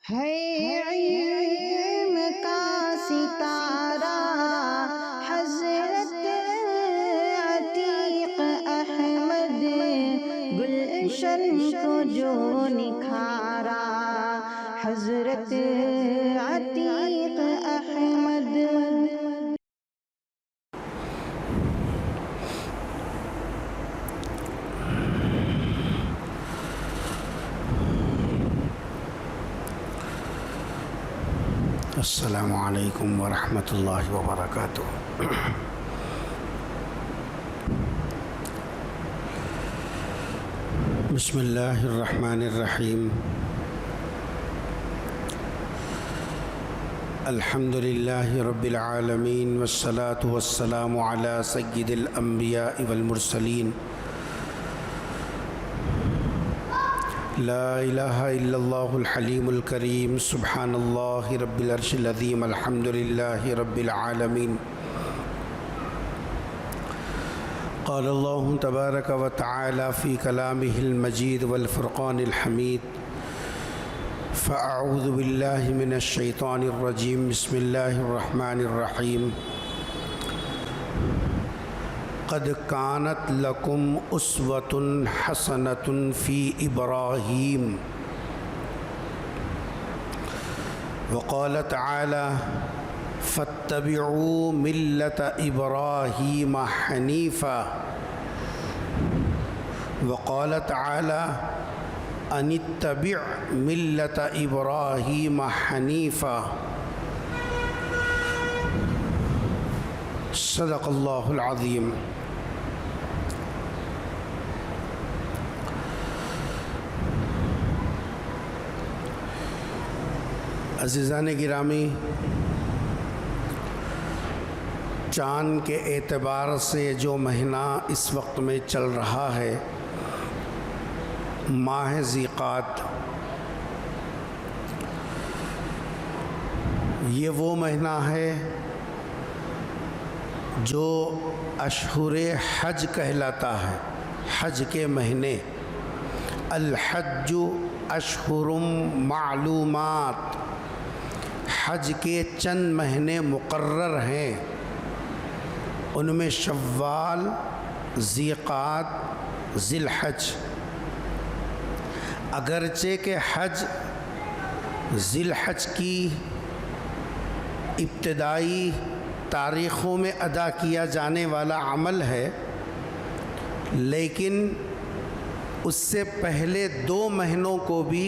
ہے علم کا ستارہ حضرت عتیق احمد، گلشن کو جو نکھارا حضرت عتیق احمد۔ السلام علیکم ورحمۃ اللہ وبرکاتہ۔ بسم اللہ الرحمن الرحیم۔ الحمد للہ رب العالمین والصلاة والسلام علی سید الانبیاء والمرسلین، لا الہ الا اللہ الحلیم الکریم، سبحان اللہ رب العرش العظیم، الحمد للہ رب العالمین۔ قال اللہ تبارک و تعالی فی کلامہ المجید والفرقان الحمید، فاعوذ باللہ من الشیطان الرجیم، بسم اللہ الرحمن الرحیم۔ قد كانت لكم أسوة حسنة في إبراهيم، وقال تعالى فاتبعوا ملة إبراهيم حنيفا، وقال تعالى أن اتبع ملة إبراهيم حنيفا، صدق اللہ العظیم۔ عزیزان گرامی، چاند کے اعتبار سے جو مہینہ اس وقت میں چل رہا ہے، ماہ ذیقعد، یہ وہ مہینہ ہے جو اشہر حج کہلاتا ہے، حج کے مہینے۔ الحج اشہر معلومات، حج کے چند مہینے مقرر ہیں، ان میں شوال، ذیقعد، ذی الحج۔ اگرچہ کہ حج ذی الحج کی ابتدائی تاریخوں میں ادا کیا جانے والا عمل ہے، لیکن اس سے پہلے 2 مہینوں کو بھی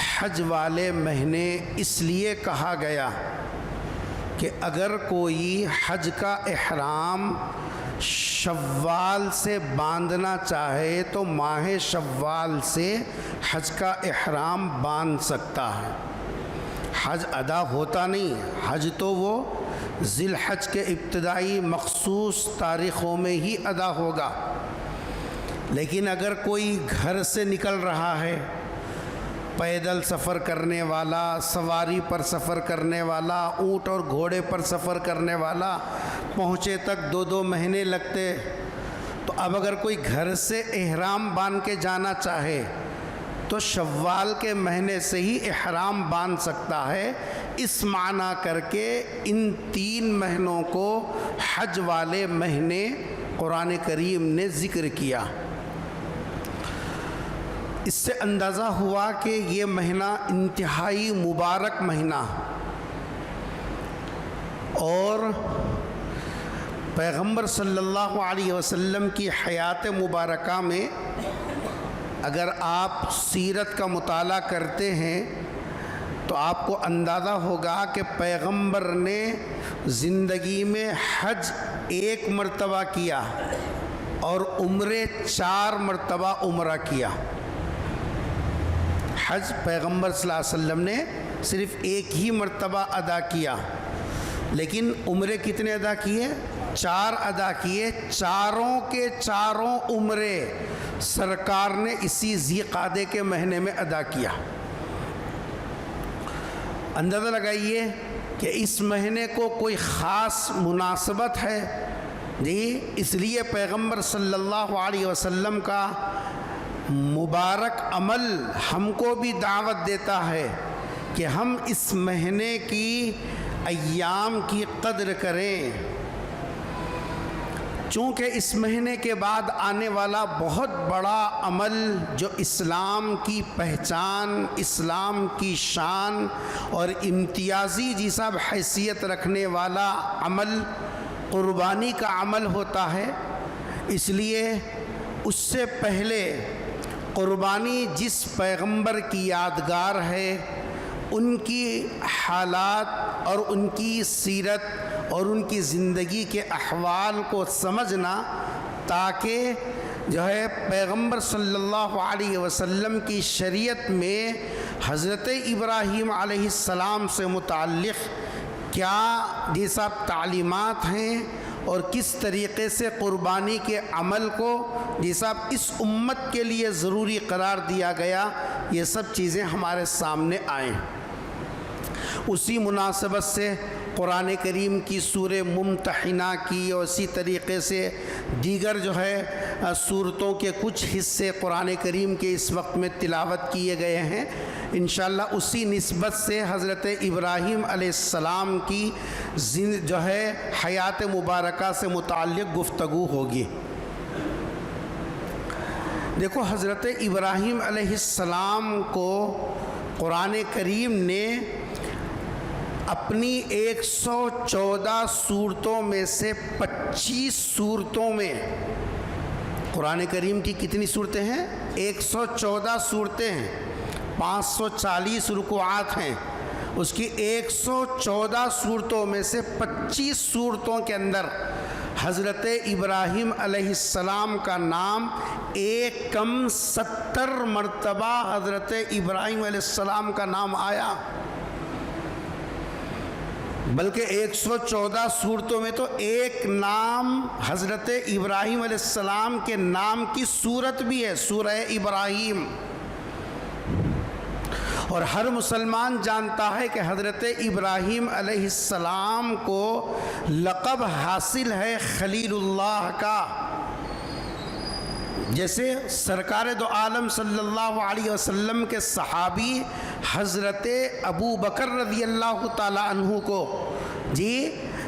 حج والے مہینے اس لیے کہا گیا کہ اگر کوئی حج کا احرام شوال سے باندھنا چاہے تو ماہ شوال سے حج کا احرام باندھ سکتا ہے۔ حج ادا ہوتا نہیں، حج تو وہ ذی الحج کے ابتدائی مخصوص تاریخوں میں ہی ادا ہوگا، لیکن اگر کوئی گھر سے نکل رہا ہے، پیدل سفر کرنے والا، سواری پر سفر کرنے والا، اونٹ اور گھوڑے پر سفر کرنے والا، پہنچے تک 2 مہینے لگتے، تو اب اگر کوئی گھر سے احرام باندھ کے جانا چاہے تو شوال کے مہینے سے ہی احرام باندھ سکتا ہے۔ اس معنی کر کے ان 3 مہینوں کو حج والے مہینے قرآن کریم نے ذکر کیا۔ اس سے اندازہ ہوا کہ یہ مہینہ انتہائی مبارک مہینہ، اور پیغمبر صلی اللہ علیہ وسلم کی حیات مبارکہ میں اگر آپ سیرت کا مطالعہ کرتے ہیں تو آپ کو اندازہ ہوگا کہ پیغمبر نے زندگی میں حج 1 مرتبہ کیا اور عمرے 4 مرتبہ عمرہ کیا۔ حج پیغمبر صلی اللہ علیہ وسلم نے صرف 1 ہی مرتبہ ادا کیا، لیکن عمرے کتنے ادا کیے؟ 4 ادا کیے۔ چاروں کے چاروں عمرے سرکار نے اسی ذیقعدے کے مہینے میں ادا کیا۔ اندازہ لگائیے کہ اس مہینے کو کوئی خاص مناسبت ہے جی، اس لیے پیغمبر صلی اللہ علیہ وسلم کا مبارک عمل ہم کو بھی دعوت دیتا ہے کہ ہم اس مہینے کی ایام کی قدر کریں، چونکہ اس مہینے کے بعد آنے والا بہت بڑا عمل جو اسلام کی پہچان، اسلام کی شان اور امتیازی جی صاحب حیثیت رکھنے والا عمل قربانی کا عمل ہوتا ہے، اس لیے اس سے پہلے قربانی جس پیغمبر کی یادگار ہے، ان کی حالات اور ان کی سیرت اور ان کی زندگی کے احوال کو سمجھنا، تاکہ جو ہے پیغمبر صلی اللہ علیہ وسلم کی شریعت میں حضرت ابراہیم علیہ السلام سے متعلق کیا یہ سب تعلیمات ہیں اور کس طریقے سے قربانی کے عمل کو یہ سب اس امت کے لیے ضروری قرار دیا گیا، یہ سب چیزیں ہمارے سامنے آئیں۔ اسی مناسبت سے قرآن کریم کی سورہ ممتحنہ کی اور اسی طریقے سے دیگر جو ہے سورتوں کے کچھ حصے قرآن کریم کے اس وقت میں تلاوت کیے گئے ہیں۔ انشاءاللہ اسی نسبت سے حضرت ابراہیم علیہ السلام کی جو ہے حیات مبارکہ سے متعلق گفتگو ہوگی۔ دیکھو، حضرت ابراہیم علیہ السلام کو قرآن کریم نے اپنی 114 سورتوں میں سے 25 سورتوں میں، قرآن کریم کی کتنی صورتیں ہیں؟ 114 صورتیں ہیں، 540 رکوعات ہیں، اس کی 114 صورتوں میں سے 25 صورتوں کے اندر حضرت ابراہیم علیہ السلام کا نام ایک کم 70 مرتبہ حضرت ابراہیم علیہ السلام کا نام آیا، بلکہ 114 صورتوں میں تو ایک نام حضرت ابراہیم علیہ السلام کے نام کی صورت بھی ہے، سورہ ابراہیم۔ اور ہر مسلمان جانتا ہے کہ حضرت ابراہیم علیہ السلام کو لقب حاصل ہے خلیل اللہ کا، جیسے سرکار دو عالم صلی اللہ علیہ وسلم کے صحابی حضرت ابو بکر رضی اللہ تعالی عنہ کو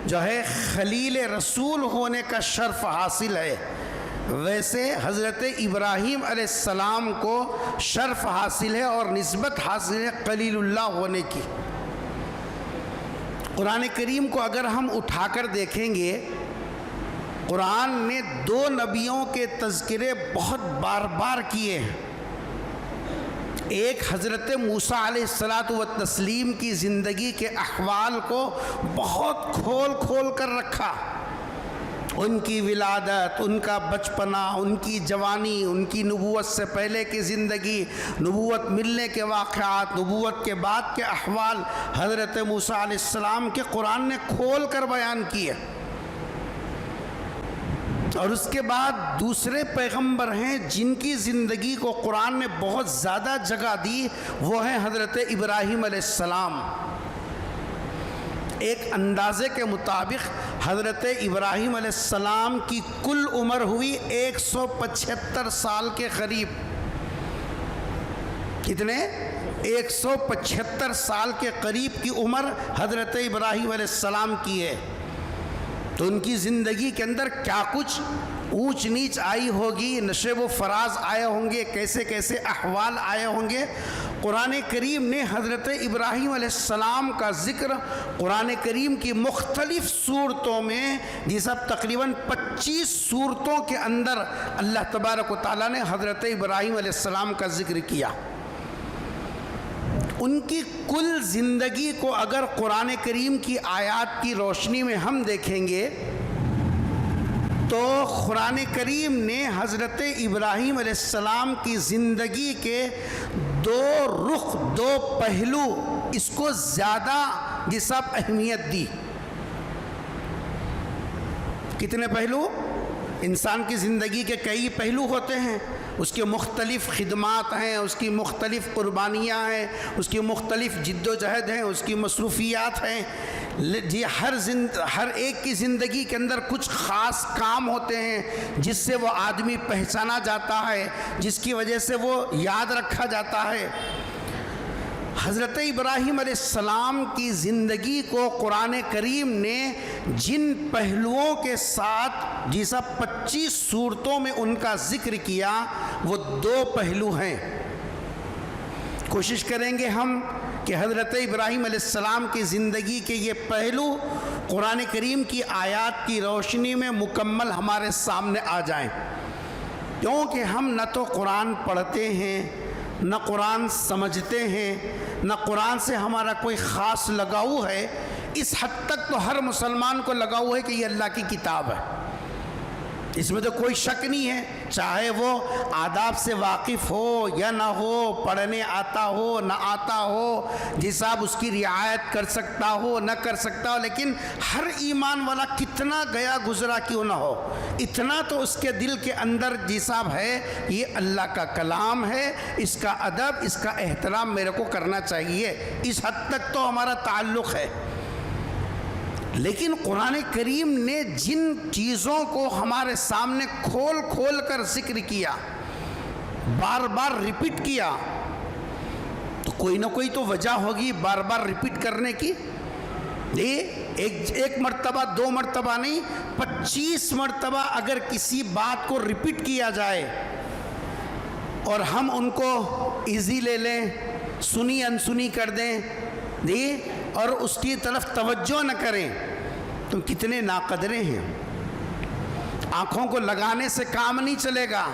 جو ہے خلیل رسول ہونے کا شرف حاصل ہے، ویسے حضرت ابراہیم علیہ السلام کو شرف حاصل ہے اور نسبت حاصل ہے خلیل اللہ ہونے کی۔ قرآن کریم کو اگر ہم اٹھا کر دیکھیں گے، قرآن نے 2 نبیوں کے تذکرے بہت بار بار کیے ہیں۔ ایک حضرت موسیٰ علیہ السلام کی زندگی کے احوال کو بہت کھول کھول کر رکھا، ان کی ولادت، ان کا بچپنا، ان کی جوانی، ان کی نبوت سے پہلے کی زندگی، نبوت ملنے کے واقعات، نبوت کے بعد کے احوال حضرت موسیٰ علیہ السلام کے قرآن نے کھول کر بیان کیے۔ اور اس کے بعد دوسرے پیغمبر ہیں جن کی زندگی کو قرآن نے بہت زیادہ جگہ دی، وہ ہیں حضرت ابراہیم علیہ السلام۔ ایک اندازے کے مطابق حضرت ابراہیم علیہ السلام کی کل عمر ہوئی 175 سال کے قریب۔ کتنے؟ 175 سال کے قریب کی عمر حضرت ابراہیم علیہ السلام کی ہے۔ تو ان کی زندگی کے اندر کیا کچھ اونچ نیچ آئی ہوگی، نشیب و فراز آئے ہوں گے، کیسے کیسے احوال آئے ہوں گے۔ قرآن کریم نے حضرت ابراہیم علیہ السلام کا ذکر قرآن کریم کی مختلف صورتوں میں، جس اب تقریباً 25 صورتوں کے اندر اللہ تبارک و تعالیٰ نے حضرت ابراہیم علیہ السلام کا ذکر کیا۔ ان کی کل زندگی کو اگر قرآن کریم کی آیات کی روشنی میں ہم دیکھیں گے تو قرآن کریم نے حضرت ابراہیم علیہ السلام کی زندگی کے 2 رخ، 2 پہلو، اس کو زیادہ جسب اہمیت دی۔ کتنے پہلو؟ انسان کی زندگی کے کئی پہلو ہوتے ہیں، اس کے مختلف خدمات ہیں، اس کی مختلف قربانیاں ہیں، اس کی مختلف جد و جہد ہیں، اس کی مصروفیات ہیں۔ جی ہر ایک کی زندگی کے اندر کچھ خاص کام ہوتے ہیں جس سے وہ آدمی پہچانا جاتا ہے، جس کی وجہ سے وہ یاد رکھا جاتا ہے۔ حضرت ابراہیم علیہ السلام کی زندگی کو قرآن کریم نے جن پہلوؤں کے ساتھ جیسا 25 صورتوں میں ان کا ذکر کیا وہ 2 پہلو ہیں. کوشش کریں گے ہم کہ حضرت ابراہیم علیہ السلام کی زندگی کے یہ پہلو قرآن کریم کی آیات کی روشنی میں مکمل ہمارے سامنے آ جائیں، کیونکہ ہم نہ تو قرآن پڑھتے ہیں، نہ قرآن سمجھتے ہیں، نہ قرآن سے ہمارا کوئی خاص لگاؤ ہے. اس حد تک تو ہر مسلمان کو لگاؤ ہے کہ یہ اللہ کی کتاب ہے، اس میں تو کوئی شک نہیں ہے، چاہے وہ آداب سے واقف ہو یا نہ ہو، پڑھنے آتا ہو نہ آتا ہو، جس صاحب اس کی رعایت کر سکتا ہو نہ کر سکتا ہو، لیکن ہر ایمان والا کتنا گیا گزرا کیوں نہ ہو، اتنا تو اس کے دل کے اندر جس صاحب ہے یہ اللہ کا کلام ہے، اس کا ادب، اس کا احترام میرے کو کرنا چاہیے. اس حد تک تو ہمارا تعلق ہے. لیکن قرآن کریم نے جن چیزوں کو ہمارے سامنے کھول کھول کر ذکر کیا، بار بار ریپیٹ کیا، تو کوئی نہ کوئی تو وجہ ہوگی بار بار ریپیٹ کرنے کی. ایک مرتبہ 2 مرتبہ نہیں، 25 مرتبہ اگر کسی بات کو ریپیٹ کیا جائے اور ہم ان کو ایزی لے لیں، سنی انسنی کر دیں اور اس کی طرف توجہ نہ کریں، تو کتنے ناقدرے ہیں. آنکھوں کو لگانے سے کام نہیں چلے گا،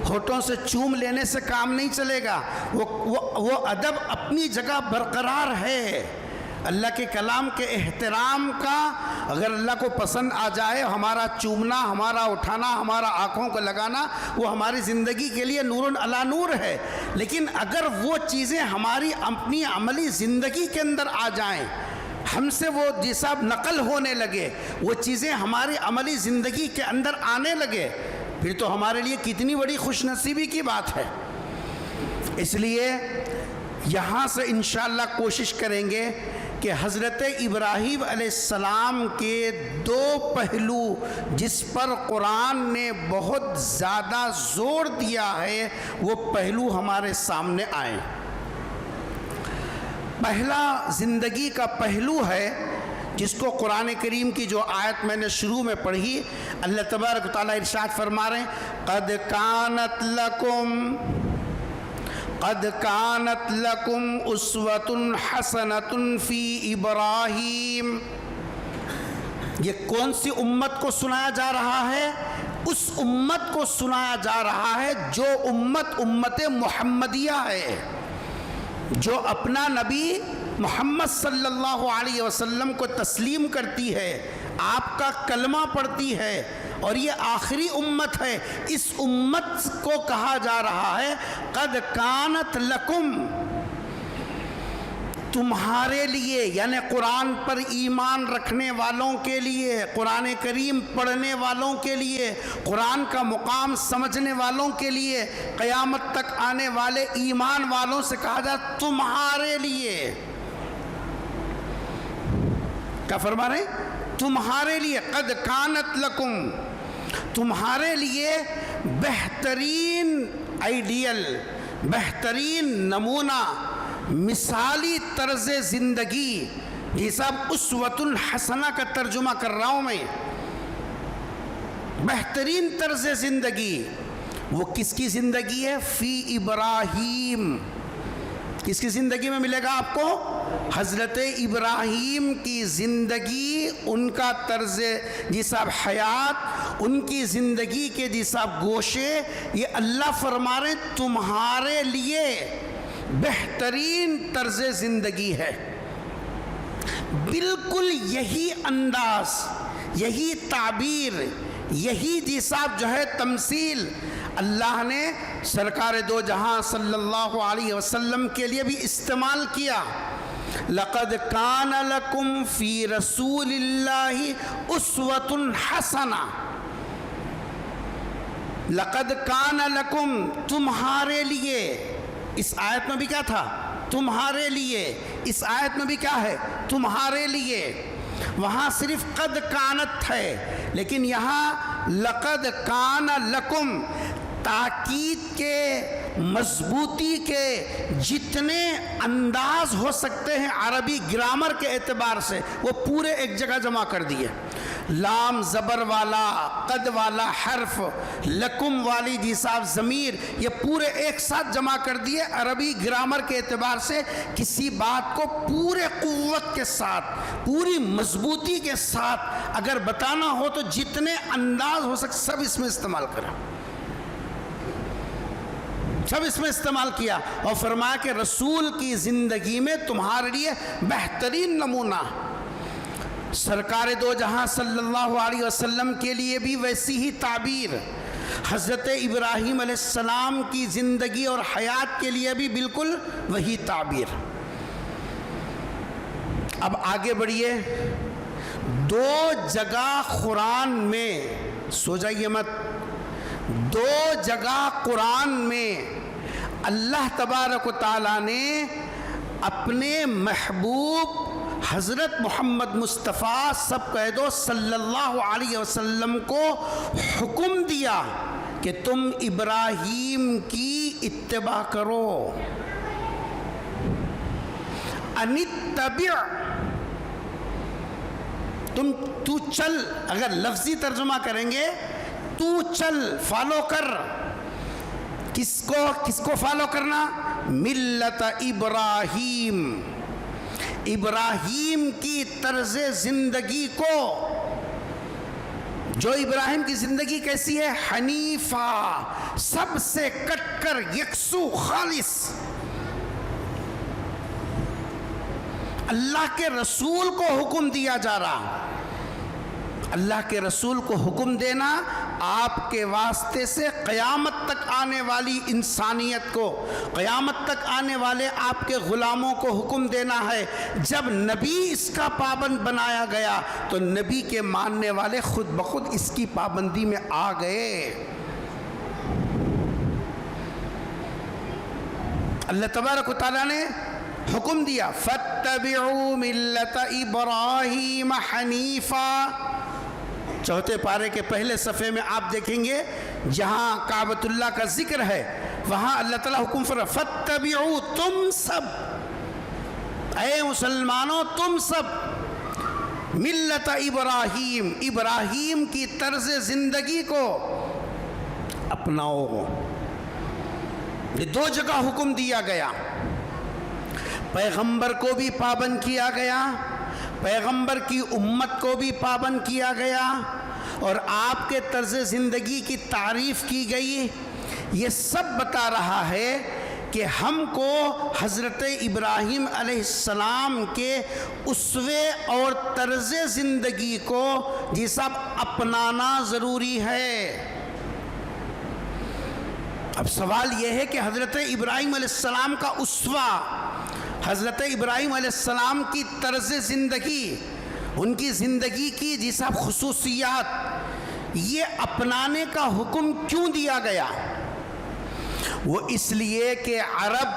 ہونٹوں سے چوم لینے سے کام نہیں چلے گا. وہ ادب اپنی جگہ برقرار ہے. اللہ کے کلام کے احترام کا اگر اللہ کو پسند آ جائے، ہمارا چومنا، ہمارا اٹھانا، ہمارا آنکھوں کو لگانا وہ ہماری زندگی کے لیے نور علی نور ہے. لیکن اگر وہ چیزیں ہماری اپنی عملی زندگی کے اندر آ جائیں، ہم سے وہ جیسا نقل ہونے لگے، وہ چیزیں ہماری عملی زندگی کے اندر آنے لگے، پھر تو ہمارے لیے کتنی بڑی خوش نصیبی کی بات ہے. اس لیے یہاں سے انشاءاللہ کوشش کریں گے کہ حضرت ابراہیم علیہ السلام کے 2 پہلو جس پر قرآن نے بہت زیادہ زور دیا ہے وہ پہلو ہمارے سامنے آئیں. پہلا زندگی کا پہلو ہے جس کو قرآن کریم کی جو آیت میں نے شروع میں پڑھی، اللہ تبارک و تعالیٰ ارشاد فرما رہے ہیں قد کانت لکم اسوۃ حسنۃ فی ابراہیم. یہ کون سی امت کو سنایا جا رہا ہے؟ اس امت کو سنایا جا رہا ہے جو امت محمدیہ ہے، جو اپنا نبی محمد صلی اللہ علیہ وسلم کو تسلیم کرتی ہے، آپ کا کلمہ پڑھتی ہے، اور یہ آخری امت ہے. اس امت کو کہا جا رہا ہے قد کانت لکم، تمہارے لیے، یعنی قرآن پر ایمان رکھنے والوں کے لیے، قرآن کریم پڑھنے والوں کے لیے، قرآن کا مقام سمجھنے والوں کے لیے، قیامت تک آنے والے ایمان والوں سے کہا جائے تمہارے لیے. کیا فرما رہے ہیں؟ تمہارے لیے. قد کانت لکم، تمہارے لیے بہترین آئیڈیل، بہترین نمونہ، مثالی طرز زندگی، یہ سب اسوۃ حسنہ کا ترجمہ کر رہا ہوں میں، بہترین طرز زندگی. وہ کس کی زندگی ہے؟ فی ابراہیم. کس کی زندگی میں ملے گا آپ کو؟ حضرت ابراہیم کی زندگی، ان کا طرز جیسا حیات، ان کی زندگی کے جیسا گوشے، یہ اللہ فرما رہے تمہارے لیے بہترین طرز زندگی ہے. بالکل یہی انداز، یہی تعبیر، یہی جیسا جو ہے تمثیل اللہ نے سرکار دو جہاں صلی اللہ علیہ وسلم کے لیے بھی استعمال کیا. لقد کان لکم فی رسول اللہ اسوۃ حسنہ. لقد کان لکم، تمہارے لیے. اس آیت میں بھی کیا تھا؟ تمہارے لیے. اس آیت میں بھی کیا ہے؟ تمہارے لیے. وہاں صرف قد کانت ہے، لیکن یہاں لقد کان لکم، تاکید کے مضبوطی کے جتنے انداز ہو سکتے ہیں عربی گرامر کے اعتبار سے وہ پورے ایک جگہ جمع کر دیے. لام زبر والا، قد والا حرف، لکم والی جی صاحب ضمیر، یہ پورے ایک ساتھ جمع کر دیے. عربی گرامر کے اعتبار سے کسی بات کو پورے قوت کے ساتھ، پوری مضبوطی کے ساتھ اگر بتانا ہو تو جتنے انداز ہو سکتے سب اس میں استعمال کریں. سب اس میں استعمال کیا اور فرمایا کہ رسول کی زندگی میں تمہارے لیے بہترین نمونہ. سرکار دو جہاں صلی اللہ علیہ وسلم کے لیے بھی ویسی ہی تعبیر، حضرت ابراہیم علیہ السلام کی زندگی اور حیات کے لیے بھی بالکل وہی تعبیر. اب آگے بڑھیے. 2 جگہ قرآن میں، سو جائیے مت، 2 جگہ قرآن میں اللہ تبارک و تعالیٰ نے اپنے محبوب حضرت محمد مصطفیٰ سب کہہ دو صلی اللہ علیہ وسلم کو حکم دیا کہ تم ابراہیم کی اتباع کرو. انتبع، تو چل، اگر لفظی ترجمہ کریں گے تو چل، فالو کر. کس کو فالو کرنا؟ ملت ابراہیم، ابراہیم کی طرز زندگی کو. جو ابراہیم کی زندگی کیسی ہے؟ حنیفہ، سب سے کٹ کر، یکسو، خالص. اللہ کے رسول کو حکم دیا جا رہا. اللہ کے رسول کو حکم دینا آپ کے واسطے سے قیامت تک آنے والی انسانیت کو، قیامت تک آنے والے آپ کے غلاموں کو حکم دینا ہے. جب نبی اس کا پابند بنایا گیا تو نبی کے ماننے والے خود بخود اس کی پابندی میں آ گئے. اللہ تبارک و تعالیٰ نے حکم دیا فَاتَّبِعُوا مِلَّةَ إِبْرَاهِيمَ حَنِيفًا. چوتھے پارے کے پہلے صفحے میں آپ دیکھیں گے جہاں کعبۃ اللہ کا ذکر ہے وہاں اللہ تعالیٰ حکم فرمایا فَاتَّبِعُوا، تم سب، اے مسلمانوں تم سب، ملت ابراہیم، ابراہیم کی طرز زندگی کو اپناؤ. یہ 2 جگہ حکم دیا گیا. پیغمبر کو بھی پابند کیا گیا، پیغمبر کی امت کو بھی پابند کیا گیا، اور آپ کے طرز زندگی کی تعریف کی گئی. یہ سب بتا رہا ہے کہ ہم کو حضرت ابراہیم علیہ السلام کے اسوے اور طرز زندگی کو جی صاحب اپنانا ضروری ہے. اب سوال یہ ہے کہ حضرت ابراہیم علیہ السلام کا اسوہ، حضرت ابراہیم علیہ السلام کی طرز زندگی، ان کی زندگی کی جی صاحب خصوصیات، یہ اپنانے کا حکم کیوں دیا گیا؟ وہ اس لیے کہ عرب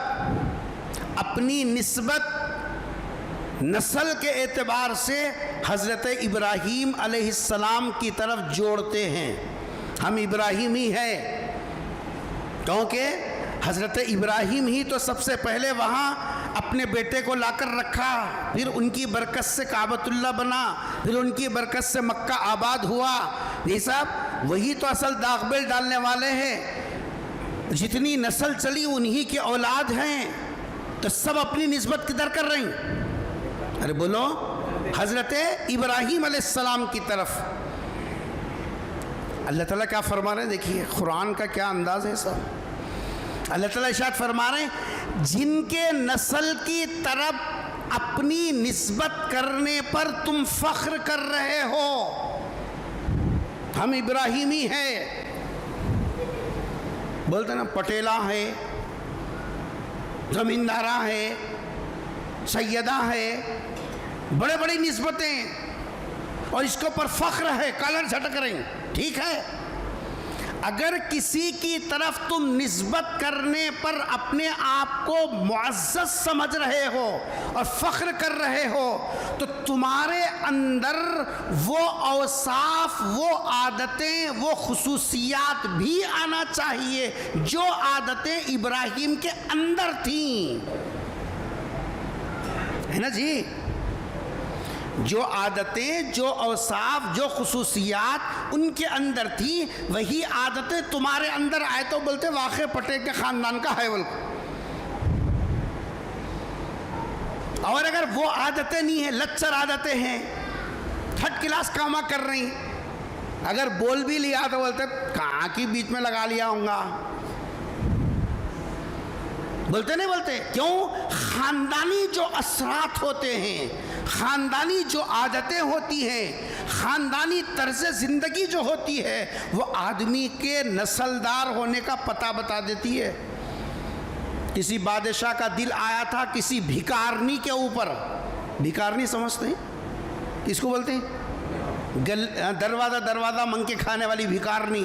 اپنی نسبت نسل کے اعتبار سے حضرت ابراہیم علیہ السلام کی طرف جوڑتے ہیں. ہم ابراہیمی ہیں کیونکہ حضرت ابراہیم ہی تو سب سے پہلے وہاں اپنے بیٹے کو لا کر رکھا، پھر ان کی برکت سے کعبۃ اللہ بنا، پھر ان کی برکت سے مکہ آباد ہوا. یہ صاحب وہی تو اصل داغ بیل ڈالنے والے ہیں. جتنی نسل چلی انہی کی اولاد ہیں، تو سب اپنی نسبت کدھر کر رہی ہیں؟ ارے بولو، حضرت ابراہیم علیہ السلام کی طرف. اللہ تعالیٰ کیا فرما رہے ہیں؟ دیکھیے قرآن کا کیا انداز ہے سب. اللہ تعالیٰ ارشاد فرما رہے ہیں جن کے نسل کی طرف اپنی نسبت کرنے پر تم فخر کر رہے ہو، ہم ابراہیمی ہیں. بولتے نا پٹیلا ہے، زمیندارہ ہے، سیدہ ہے، بڑے بڑی نسبتیں، اور اس کے اوپر فخر ہے، کالر جھٹک رہے ہیں. ٹھیک ہے، اگر کسی کی طرف تم نسبت کرنے پر اپنے آپ کو معزز سمجھ رہے ہو اور فخر کر رہے ہو تو تمہارے اندر وہ اوصاف، وہ عادتیں، وہ خصوصیات بھی آنا چاہیے جو عادتیں ابراہیم کے اندر تھیں، ہے نا جی؟ جو عادتیں، جو اوصاف، جو خصوصیات ان کے اندر تھی، وہی عادتیں تمہارے اندر آئے تو بولتے واقع پٹیل کے خاندان کا ہے بول۔ اور اگر وہ عادتیں نہیں ہیں، لچر عادتیں ہیں، تھرڈ کلاس کاما کر رہی، اگر بول بھی لیا تو بولتے کہاں کی بیچ میں لگا لیا ہوں گا، بولتے نہیں بولتے؟ کیوں؟ خاندانی جو اثرات ہوتے ہیں، خاندانی جو عادتیں ہوتی ہیں، خاندانی طرز زندگی جو ہوتی ہے، وہ آدمی کے نسلدار ہونے کا پتہ بتا دیتی ہے۔ کسی بادشاہ کا دل آیا تھا کسی بھکارنی کے اوپر، بھکارنی سمجھتے ہیں کس کو بولتے ہیں؟ دروازہ دروازہ منگ کے کھانے والی بھکارنی۔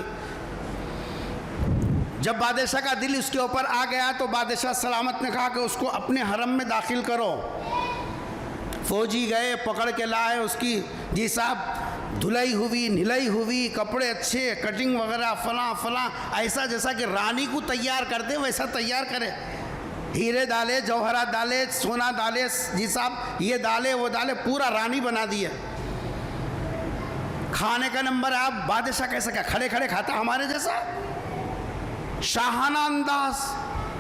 جب بادشاہ کا دل اس کے اوپر آ گیا تو بادشاہ سلامت نے کہا کہ اس کو اپنے حرم میں داخل کرو۔ فوجی گئے، پکڑ کے لائے اس کی، جی صاحب دھلائی ہوئی، نھلائی ہوئی، کپڑے اچھے، کٹنگ وغیرہ فلاں فلاں، ایسا جیسا کہ رانی کو تیار کرتے ویسا تیار کرے، ہیرے ڈالے، جوہرات ڈالے، سونا ڈالے، جی صاحب یہ ڈالے وہ ڈالے، پورا رانی بنا دیا۔ کھانے کا نمبر آپ بادشاہ کیسا کیا کھڑے کھڑے کھاتا ہمارے جیسا؟ شاہانہ انداز،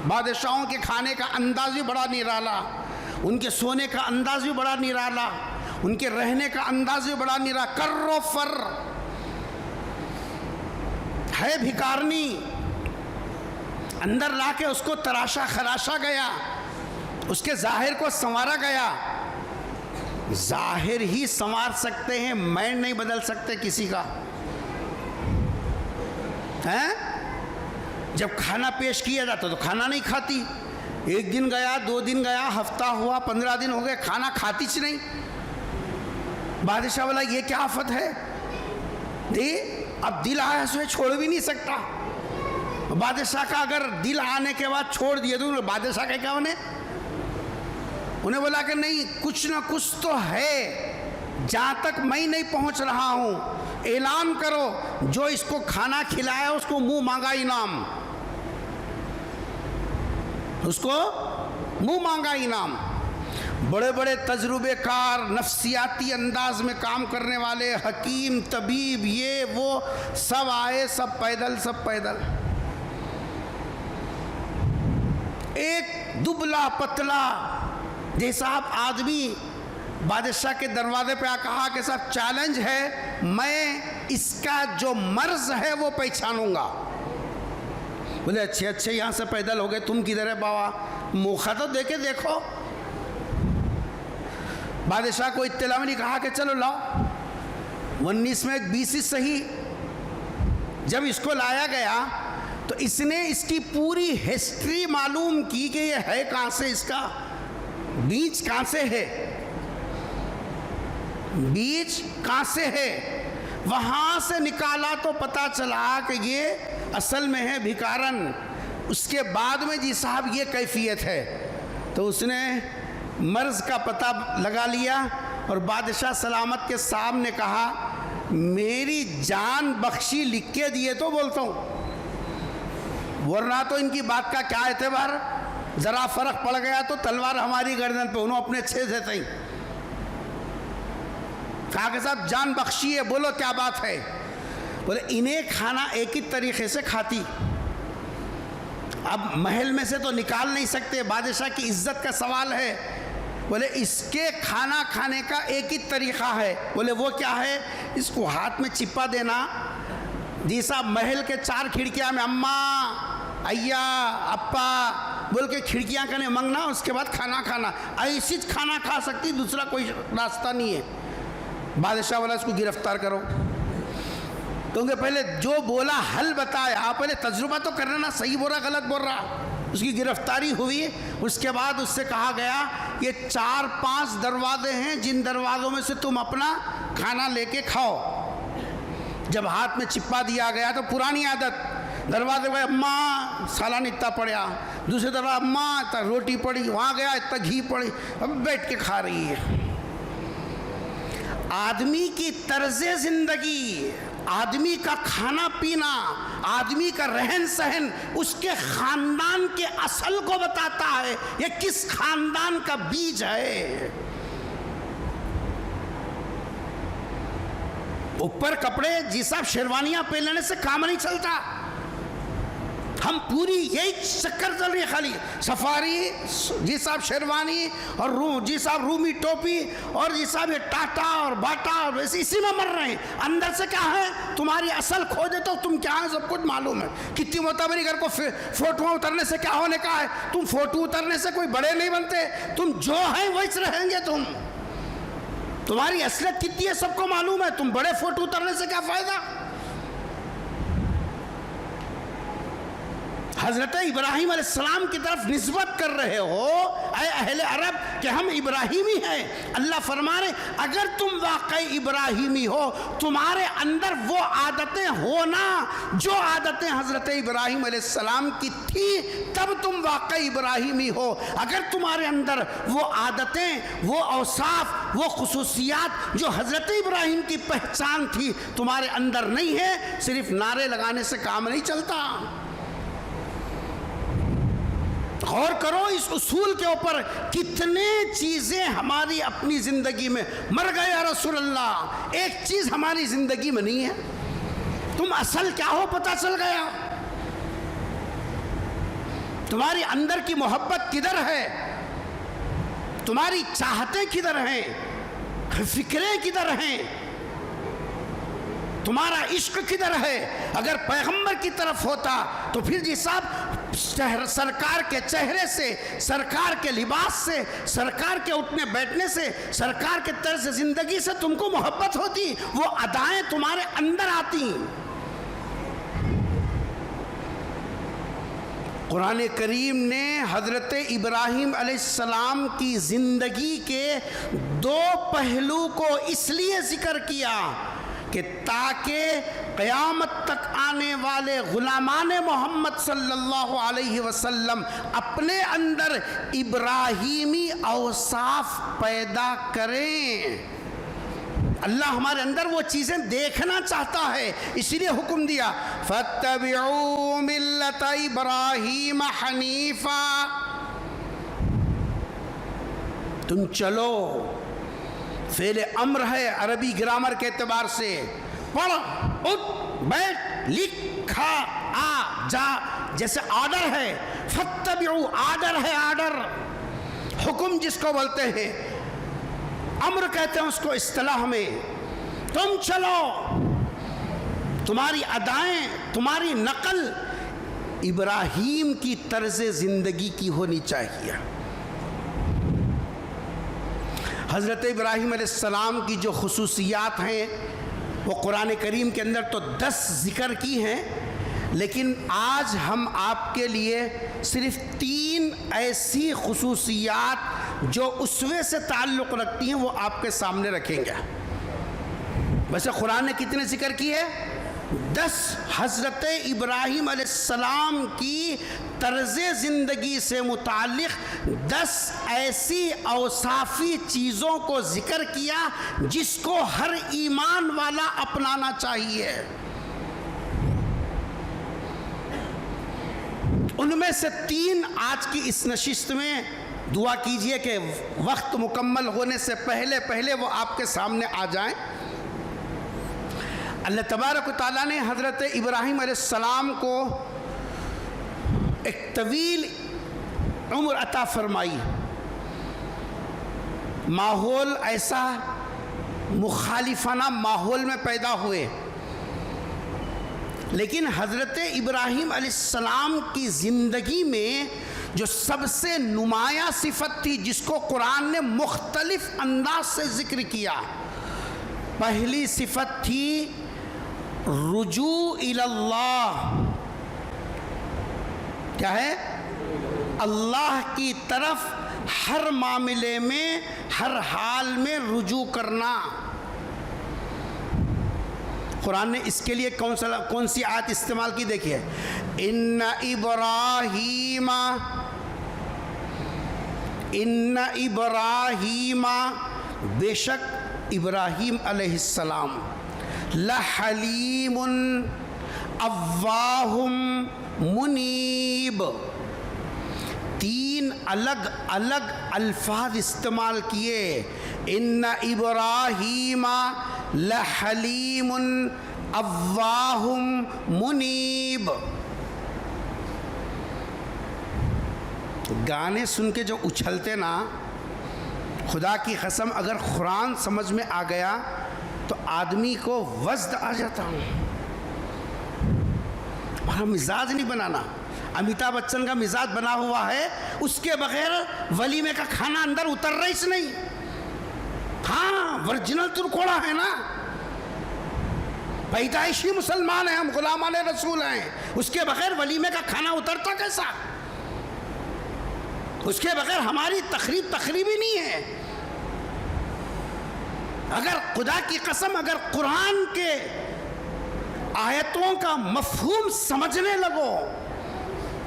بادشاہوں کے کھانے کا انداز بھی بڑا نرالا، ان کے سونے کا انداز بھی بڑا نرالا، ان کے رہنے کا انداز بھی بڑا نرالا، کر و فر ہے بھکارنی، اندر لا کے اس کو تراشا خراشا گیا، اس کے ظاہر کو سنوارا گیا۔ ظاہر ہی سنوار سکتے ہیں، مائنڈ نہیں بدل سکتے کسی کا، ہیں؟ جب کھانا پیش کیا جاتا تو کھانا نہیں کھاتی، ایک دن گیا، 2 دن گیا، ہفتہ ہوا، 15 دن ہو گئے، کھانا کھاتی چ نہیں۔ بادشاہ والا یہ کیا آفت ہے؟ دی اب دل آیا سوے چھوڑ بھی نہیں سکتا۔ بادشاہ کا اگر دل آنے کے بعد چھوڑ دیے تو بادشاہ کا کیا انہیں بولا کہ نہیں، کچھ نہ کچھ تو ہے، جہاں تک میں نہیں پہنچ رہا ہوں، اعلان کرو جو اس کو کھانا کھلایا اس کو منہ مانگا انعام، اس کو منہ مانگا انعام۔ بڑے بڑے تجربے کار، نفسیاتی انداز میں کام کرنے والے حکیم، طبیب، یہ وہ سب آئے، سب پیدل، سب پیدل۔ ایک دبلا پتلا جیسا آدمی بادشاہ کے دروازے پہ کہا کہ صاحب چیلنج ہے، میں اس کا جو مرض ہے وہ پہچانوں گا۔ بولے اچھے اچھے یہاں سے پیدل ہو گئے، تم کدھر ہے بابا؟ موقع تو دے کے دیکھو۔ بادشاہ کو اطلاع میں نہیں، کہا کہ چلو لاؤ 19 میں 20 صحیح۔ جب اس کو لایا گیا تو اس نے اس کی پوری ہسٹری معلوم کی کہ یہ ہے کہاں سے، اس کا بیج کہاں سے ہے، بیج کہاں سے ہے، وہاں سے نکالا تو پتا چلا کہ یہ اصل میں ہے بھکارن۔ اس کے بعد میں جی صاحب یہ کیفیت ہے، تو اس نے مرض کا پتہ لگا لیا اور بادشاہ سلامت کے سامنے کہا میری جان بخشی لکھ کے دیے تو بولتا ہوں، ورنہ تو ان کی بات کا کیا اعتبار، ذرا فرق پڑ گیا تو تلوار ہماری گردن پہ، انہوں اپنے چھے دیتے ہی۔ کہا کہ صاحب جان بخشی ہے، بولو کیا بات ہے؟ بولے انہیں کھانا ایک ہی طریقے سے کھاتی، اب محل میں سے تو نکال نہیں سکتے، بادشاہ کی عزت کا سوال ہے۔ بولے اس کے کھانا کھانے کا ایک ہی طریقہ ہے۔ بولے وہ کیا ہے؟ اس کو ہاتھ میں چپا دینا، جی صاحب محل کے 4 کھڑکیاں میں اماں، ایا، اپا بول کے کھڑکیاں کرنے منگنا، اس کے بعد کھانا کھانا، ایسی کھانا کھا سکتی، دوسرا کوئی راستہ نہیں ہے۔ بادشاہ والا اس کو گرفتار کرو، کیونکہ پہلے جو بولا حل بتایا، پہلے تجربہ تو کرنا نا، صحیح بول رہا غلط بول رہا۔ اس کی گرفتاری ہوئی، اس کے بعد اس سے کہا گیا یہ 4-5 دروازے ہیں جن دروازوں میں سے تم اپنا کھانا لے کے کھاؤ۔ جب ہاتھ میں چپا دیا گیا تو پرانی عادت، دروازے گئے، اماں سالن اتنا پڑیا، دوسرے دروازے اماں اتنا روٹی پڑی، وہاں گیا اتنا گھی پڑی، اب بیٹھ کے کھا رہی ہے۔ آدمی کی طرز زندگی، آدمی کا کھانا پینا، آدمی کا رہن سہن اس کے خاندان کے اصل کو بتاتا ہے، یہ کس خاندان کا بیج ہے۔ اوپر کپڑے جی صاحب شیروانیاں پہن لینے سے کام نہیں چلتا، ہم پوری یہی چکر چل رہی ہے خالی، سفاری جی صاحب شیروانی اور جی صاحب رومی ٹوپی اور جی صاحب یہ ٹاٹا اور باٹا اور اسی میں مر رہے ہیں۔ اندر سے کیا ہے؟ تمہاری اصل کھوجے تو تم کیا ہے سب کچھ معلوم ہے۔ کتنی مرتبہ میرے گھر کو فوٹو اترنے سے کیا ہونے کا ہے؟ تم فوٹو اترنے سے کوئی بڑے نہیں بنتے، تم جو ہیں ویسے رہیں گے، تمہاری اصلیت کتنی ہے سب کو معلوم ہے، تم بڑے فوٹو اترنے سے کیا فائدہ؟ حضرت ابراہیم علیہ السلام کی طرف نسبت کر رہے ہو، اے اہل عرب کہ ہم ابراہیمی ہیں۔ اللہ فرما رہے اگر تم واقعی ابراہیمی ہو، تمہارے اندر وہ عادتیں ہونا جو عادتیں حضرت ابراہیم علیہ السلام کی تھی، تب تم واقعی ابراہیمی ہو۔ اگر تمہارے اندر وہ عادتیں، وہ اوصاف، وہ خصوصیات جو حضرت ابراہیم کی پہچان تھی تمہارے اندر نہیں ہے، صرف نعرے لگانے سے کام نہیں چلتا۔ غور کرو اس اصول کے اوپر، کتنے چیزیں ہماری اپنی زندگی میں مر گئے یا رسول اللہ، ایک چیز ہماری زندگی میں نہیں ہے۔ تم اصل کیا ہو پتہ چل گیا، تمہاری اندر کی محبت کدھر ہے، تمہاری چاہتیں کدھر ہیں، فکریں کدھر ہیں، تمہارا عشق کدھر ہے۔ اگر پیغمبر کی طرف ہوتا تو پھر جی صاحب سرکار کے چہرے سے، سرکار کے لباس سے، سرکار کے اٹھنے بیٹھنے سے، سرکار کے طرز زندگی سے تم کو محبت ہوتی، وہ ادائیں تمہارے اندر آتی۔ قرآن کریم نے حضرت ابراہیم علیہ السلام کی زندگی کے دو پہلو کو اس لیے ذکر کیا کہ تاکہ قیامت تک آنے والے غلامان محمد صلی اللہ علیہ وسلم اپنے اندر ابراہیمی اوصاف پیدا کریں۔ اللہ ہمارے اندر وہ چیزیں دیکھنا چاہتا ہے، اسی لیے حکم دیا فَاتَّبِعُوا مِلَّةَ إِبْرَاهِيمَ حَنِيفًا، تم چلو، فعل امر ہے عربی گرامر کے اعتبار سے، پڑھ، اٹھ، بیٹھ، لکھ، کھا، آ، جا، جیسے آرڈر ہے، فَاتَّبِعُوا آرڈر ہے، آرڈر، حکم جس کو بولتے ہیں، امر کہتے ہیں اس کو اصطلاح میں، تم چلو، تمہاری ادائیں، تمہاری نقل ابراہیم کی طرز زندگی کی ہونی چاہیے۔ حضرت ابراہیم علیہ السلام کی جو خصوصیات ہیں وہ قرآن کریم کے اندر تو 10 ذکر کی ہیں، لیکن آج ہم آپ کے لیے صرف 3 ایسی خصوصیات جو اسوے سے تعلق رکھتی ہیں وہ آپ کے سامنے رکھیں گے۔ ویسے قرآن نے کتنے ذکر کی ہے؟ 10 حضرت ابراہیم علیہ السلام کی طرز زندگی سے متعلق 10 ایسی اوصافی چیزوں کو ذکر کیا جس کو ہر ایمان والا اپنانا چاہیے۔ ان میں سے 3 آج کی اس نشست میں دعا کیجئے کہ وقت مکمل ہونے سے پہلے وہ آپ کے سامنے آ جائیں۔ اللہ تبارک و تعالیٰ نے حضرت ابراہیم علیہ السلام کو ایک طویل عمر عطا فرمائی، ماحول ایسا مخالفانہ ماحول میں پیدا ہوئے، لیکن حضرت ابراہیم علیہ السلام کی زندگی میں جو سب سے نمایاں صفت تھی جس کو قرآن نے مختلف انداز سے ذکر کیا، پہلی صفت تھی رجوع الی اللہ۔ کیا ہے؟ اللہ کی طرف ہر معاملے میں، ہر حال میں رجوع کرنا۔ قرآن نے اس کے لیے کون سی آیت استعمال کی؟ دیکھیے، ان ابراہیم، بے شک ابراہیم علیہ السلام، لحلیم اواہ منیب، تین الگ الگ الفاظ استعمال کیے، ان ابراہیم لحلیم اواہ منیب۔ گانے سن کے جو اچھلتے نا، خدا کی قسم اگر قرآن سمجھ میں آ گیا تو آدمی کو وزد آ جاتا ہوں۔ ہمارا مزاج نہیں بنانا، امیتابھ بچن کا مزاج بنا ہوا ہے، اس کے بغیر ولیمے کا کھانا اندر اتر رہا ہی نہیں۔ ہاں ورجنل ترکوڑا ہے نا، پیدائشی مسلمان ہیں ہم، غلامان رسول ہیں، اس کے بغیر ولیمے کا کھانا اترتا کیسا؟ اس کے بغیر ہماری تقریب ہی نہیں ہے۔ اگر خدا کی قسم اگر قرآن کے آیتوں کا مفہوم سمجھنے لگو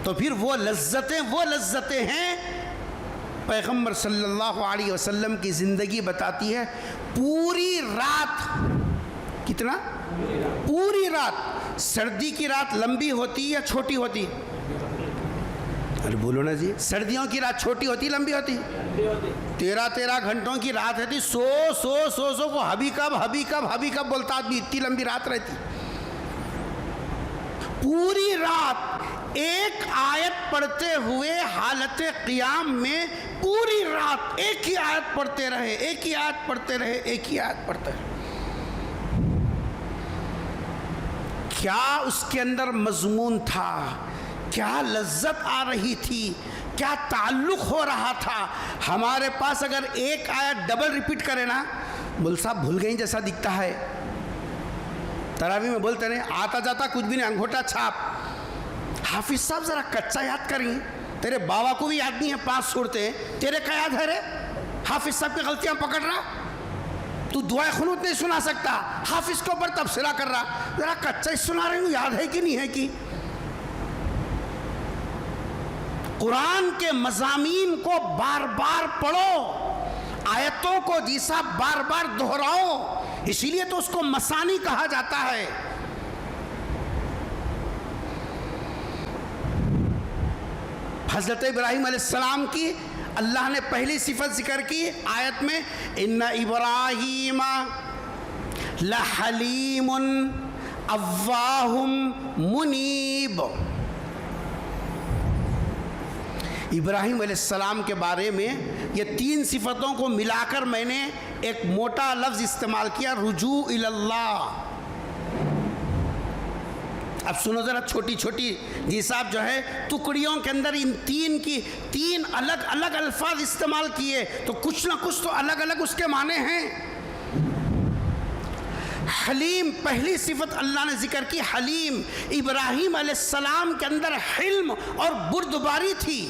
تو پھر وہ لذتیں ہیں۔ پیغمبر صلی اللہ علیہ وسلم کی زندگی بتاتی ہے پوری رات، کتنا؟ پوری رات۔ سردی کی رات لمبی ہوتی یا چھوٹی ہوتی؟ ارے بولو نا جی، سردیوں کی رات چھوٹی ہوتی لمبی ہوتی؟ 13 گھنٹوں کی رات رہتی، سو کو حبی کب بولتا آدمی، اتنی لمبی رات رہتی۔ پوری رات ایک آیت پڑھتے ہوئے حالت قیام میں، پوری رات ایک ہی آیت پڑھتے رہے۔ کیا اس کے اندر مضمون تھا، کیا لذت آ رہی تھی، کیا تعلق ہو رہا تھا۔ ہمارے پاس اگر ایک آیت ڈبل ریپیٹ کرے نا، مول صاحب بھول گئیں جیسا دکھتا ہے۔ تراویح میں بولتے نہیں، آتا جاتا کچھ بھی نہیں، انگوٹھا چھاپ۔ حافظ صاحب ذرا کچا یاد کریں، تیرے بابا کو بھی یاد نہیں ہے 5 صورتیں، تیرے کا یاد ہے رے؟ حافظ صاحب کی غلطیاں پکڑ رہا، تو دعائے خنوت نہیں سنا سکتا، حافظ کے اوپر تبصرہ کر رہا، ذرا کچا ہی سنا رہی ہوں، یاد ہے کہ نہیں ہے کہ؟ قرآن کے مضامین کو بار بار پڑھو، آیتوں کو جیسا بار بار دہراؤ، اسی لیے تو اس کو مسانی کہا جاتا ہے۔ حضرت ابراہیم علیہ السلام کی اللہ نے پہلی صفت ذکر کی آیت میں، ان ابراہیم لحلیم اواہ منیب۔ ابراہیم علیہ السلام کے بارے میں یہ 3 صفتوں کو ملا کر میں نے ایک موٹا لفظ استعمال کیا، رجوع اللہ۔ اب سنو ذرا، چھوٹی جی صاحب جو ہے ٹکڑیوں کے اندر ان 3 الگ الگ الفاظ استعمال کیے، تو کچھ نہ کچھ تو الگ الگ اس کے معنی ہیں۔ حلیم، پہلی صفت اللہ نے ذکر کی حلیم۔ ابراہیم علیہ السلام کے اندر حلم اور بردباری تھی۔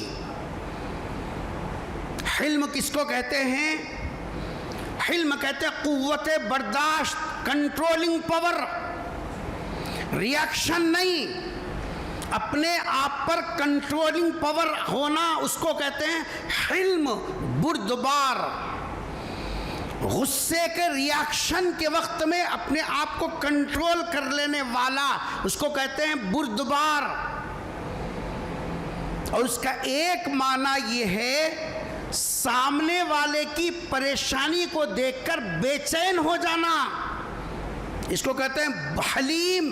حلم کس کو کہتے ہیں؟ حلم کہتے ہیں قوت برداشت، کنٹرولنگ پاور، ریاکشن نہیں، اپنے آپ پر کنٹرولنگ پاور ہونا، اس کو کہتے ہیں حلم۔ بردبار، غصے کے ریاکشن کے وقت میں اپنے آپ کو کنٹرول کر لینے والا، اس کو کہتے ہیں بردبار۔ اور اس کا ایک معنی یہ ہے سامنے والے کی پریشانی کو دیکھ کر بے چین ہو جانا، اس کو کہتے ہیں حلیم۔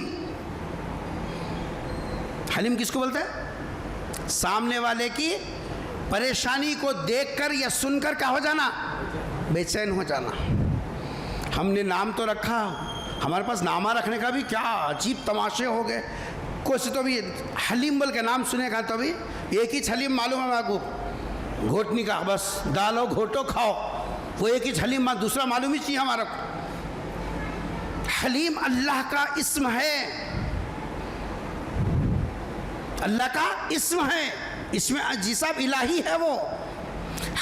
حلیم کس کو بولتے ہیں؟ سامنے والے کی پریشانی کو دیکھ کر یا سن کر کیا ہو جانا؟ بے چین ہو جانا۔ ہم نے نام تو رکھا، ہمارے پاس نامہ رکھنے کا بھی کیا عجیب تماشے ہو گئے۔ کوئی تو بھی حلیم بول کے نام سنے گا تو بھی ایک ہی حلیم معلوم ہے آپ کو، گھوٹنی کا، بس ڈالو گھوٹو کھاؤ، وہ ایک ہی حلیم، دوسرا معلوم ہی چاہیے ہمارا کو۔ حلیم اللہ کا اسم ہے، اللہ کا اسم ہے، اس میں جی صاحب الہی ہے وہ۔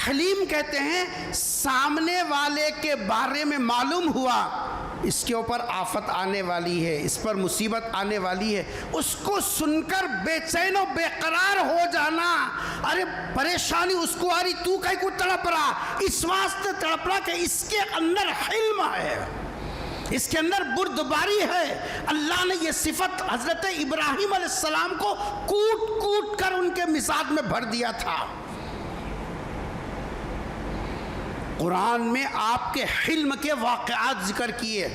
حلیم کہتے ہیں سامنے والے کے بارے میں معلوم ہوا اس کے اوپر آفت آنے والی ہے، اس پر مصیبت آنے والی ہے، اس کو سن کر بے چین و بے قرار ہو جانا، ارے پریشانی اس کو آ رہی، تو کہیں کو تڑپ رہا، اس واسطے تڑپ رہا کہ اس کے اندر حلم ہے، اس کے اندر بردباری ہے۔ اللہ نے یہ صفت حضرت ابراہیم علیہ السلام کو کوٹ کوٹ کر ان کے مزاج میں بھر دیا تھا۔ قرآن میں آپ کے حلم کے واقعات ذکر کیے۔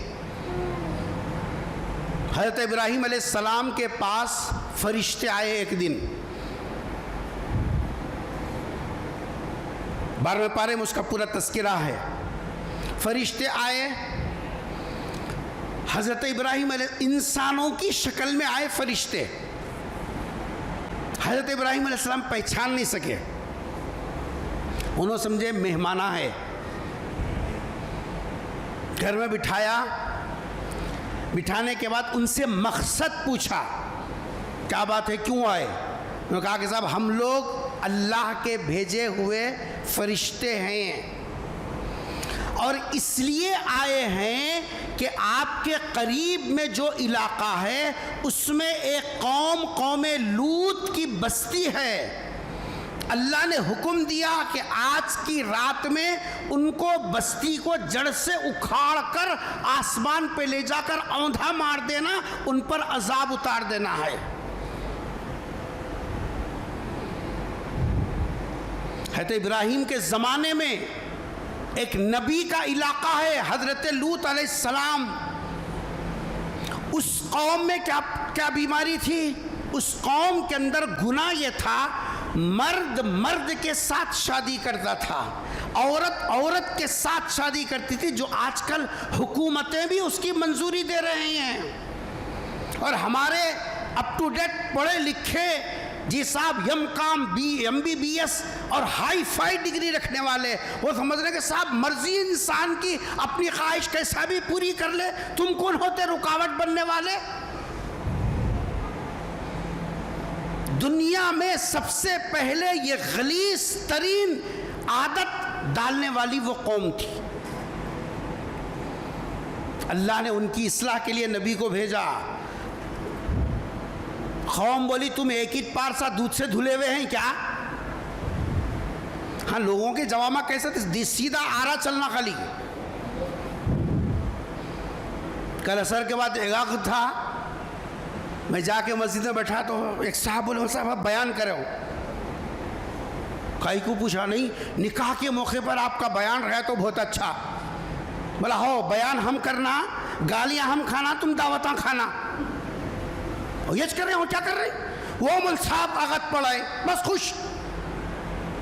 حضرت ابراہیم علیہ السلام کے پاس فرشتے آئے ایک دن، 12ویں پارے میں اس کا پورا تذکرہ ہے۔ فرشتے آئے، حضرت ابراہیم علیہ انسانوں کی شکل میں آئے فرشتے۔ حضرت ابراہیم علیہ السلام پہچان نہیں سکے، انہوں سمجھے مہمانہ ہے، گھر میں بٹھایا، بٹھانے کے بعد ان سے مقصد پوچھا، کیا بات ہے، کیوں آئے؟ انہوں نے کہا کہ صاحب ہم لوگ اللہ کے بھیجے ہوئے فرشتے ہیں اور اس لیے آئے ہیں کہ آپ کے قریب میں جو علاقہ ہے اس میں ایک قوم لوط کی بستی ہے، اللہ نے حکم دیا کہ آج کی رات میں ان کو بستی کو جڑ سے اکھاڑ کر آسمان پہ لے جا کر اوندھا مار دینا، ان پر عذاب اتار دینا ہے۔ حضرت ابراہیم کے زمانے میں ایک نبی کا علاقہ ہے حضرت لوط علیہ السلام، اس قوم میں کیا بیماری تھی؟ اس قوم کے اندر گناہ یہ تھا، مرد کے ساتھ شادی کرتا تھا، عورت کے ساتھ شادی کرتی تھی، جو آج کل حکومتیں بھی اس کی منظوری دے رہے ہیں، اور ہمارے اپ ٹو ڈیٹ پڑھے لکھے جی صاحب MBBS اور ہائی فائی ڈگری رکھنے والے وہ سمجھ رہے کہ صاحب مرضی انسان کی اپنی خواہش کیسا بھی پوری کر لے، تم کون ہوتے رکاوٹ بننے والے؟ دنیا میں سب سے پہلے یہ غلیظ ترین عادت ڈالنے والی وہ قوم تھی، اللہ نے ان کی اصلاح کے لیے نبی کو بھیجا۔ قوم بولی تم ایک ہی پارسا دودھ سے دھلے ہوئے ہیں کیا؟ ہاں، لوگوں کے جوامع کیسے تھے؟ سیدھا آرا چلنا خالی۔ کل عصر کے بعد ایک تھا، میں جا کے مسجد میں بیٹھا تو ایک صاحب بولے صاحب آپ بیان کرے ہو، کائی کو پوچھا نہیں، نکاح کے موقع پر آپ کا بیان رہا تو بہت اچھا، بولا ہو بیان ہم کرنا، گالیاں ہم کھانا، تم دعوتاں کھانا، یہ کر رہے ہو، کیا کر رہے وہ مل صاحب آغت پڑھائے بس خوش،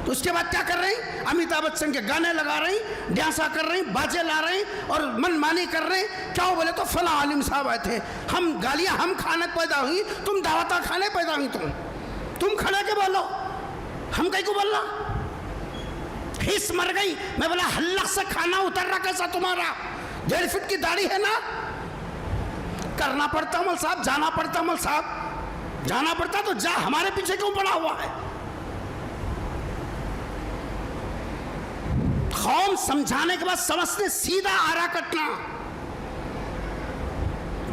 تو اس کے بعد کیا کر رہے ہیں؟ امیتابھ بچن کے گانے لگا رہے ہیں، ڈانسا کر رہے ہیں، باجے لا رہے ہیں اور من مانی کر رہے ہیں، کیا بولے تو فلاں عالم صاحب آئے تھے، ہم گالیاں ہم کھانے پیدا ہوئی، تم دعوتہ کھانے پیدا ہوئی، تم کھڑے کے بولو، ہم کہیں کو بولنا، حص مر گئی۔ میں بولا حلق سے کھانا اتر رہا کیسا تمہارا؟ 1.5 فٹ کی داڑھی ہے نا، کرنا پڑتا مل صاحب، جانا پڑتا مل صاحب، جانا پڑتا تو جا، ہمارے پیچھے کیوں پڑا ہوا ہے؟ قوم سمجھانے کے بعد سمجھتے سیدھا آرا کٹنا،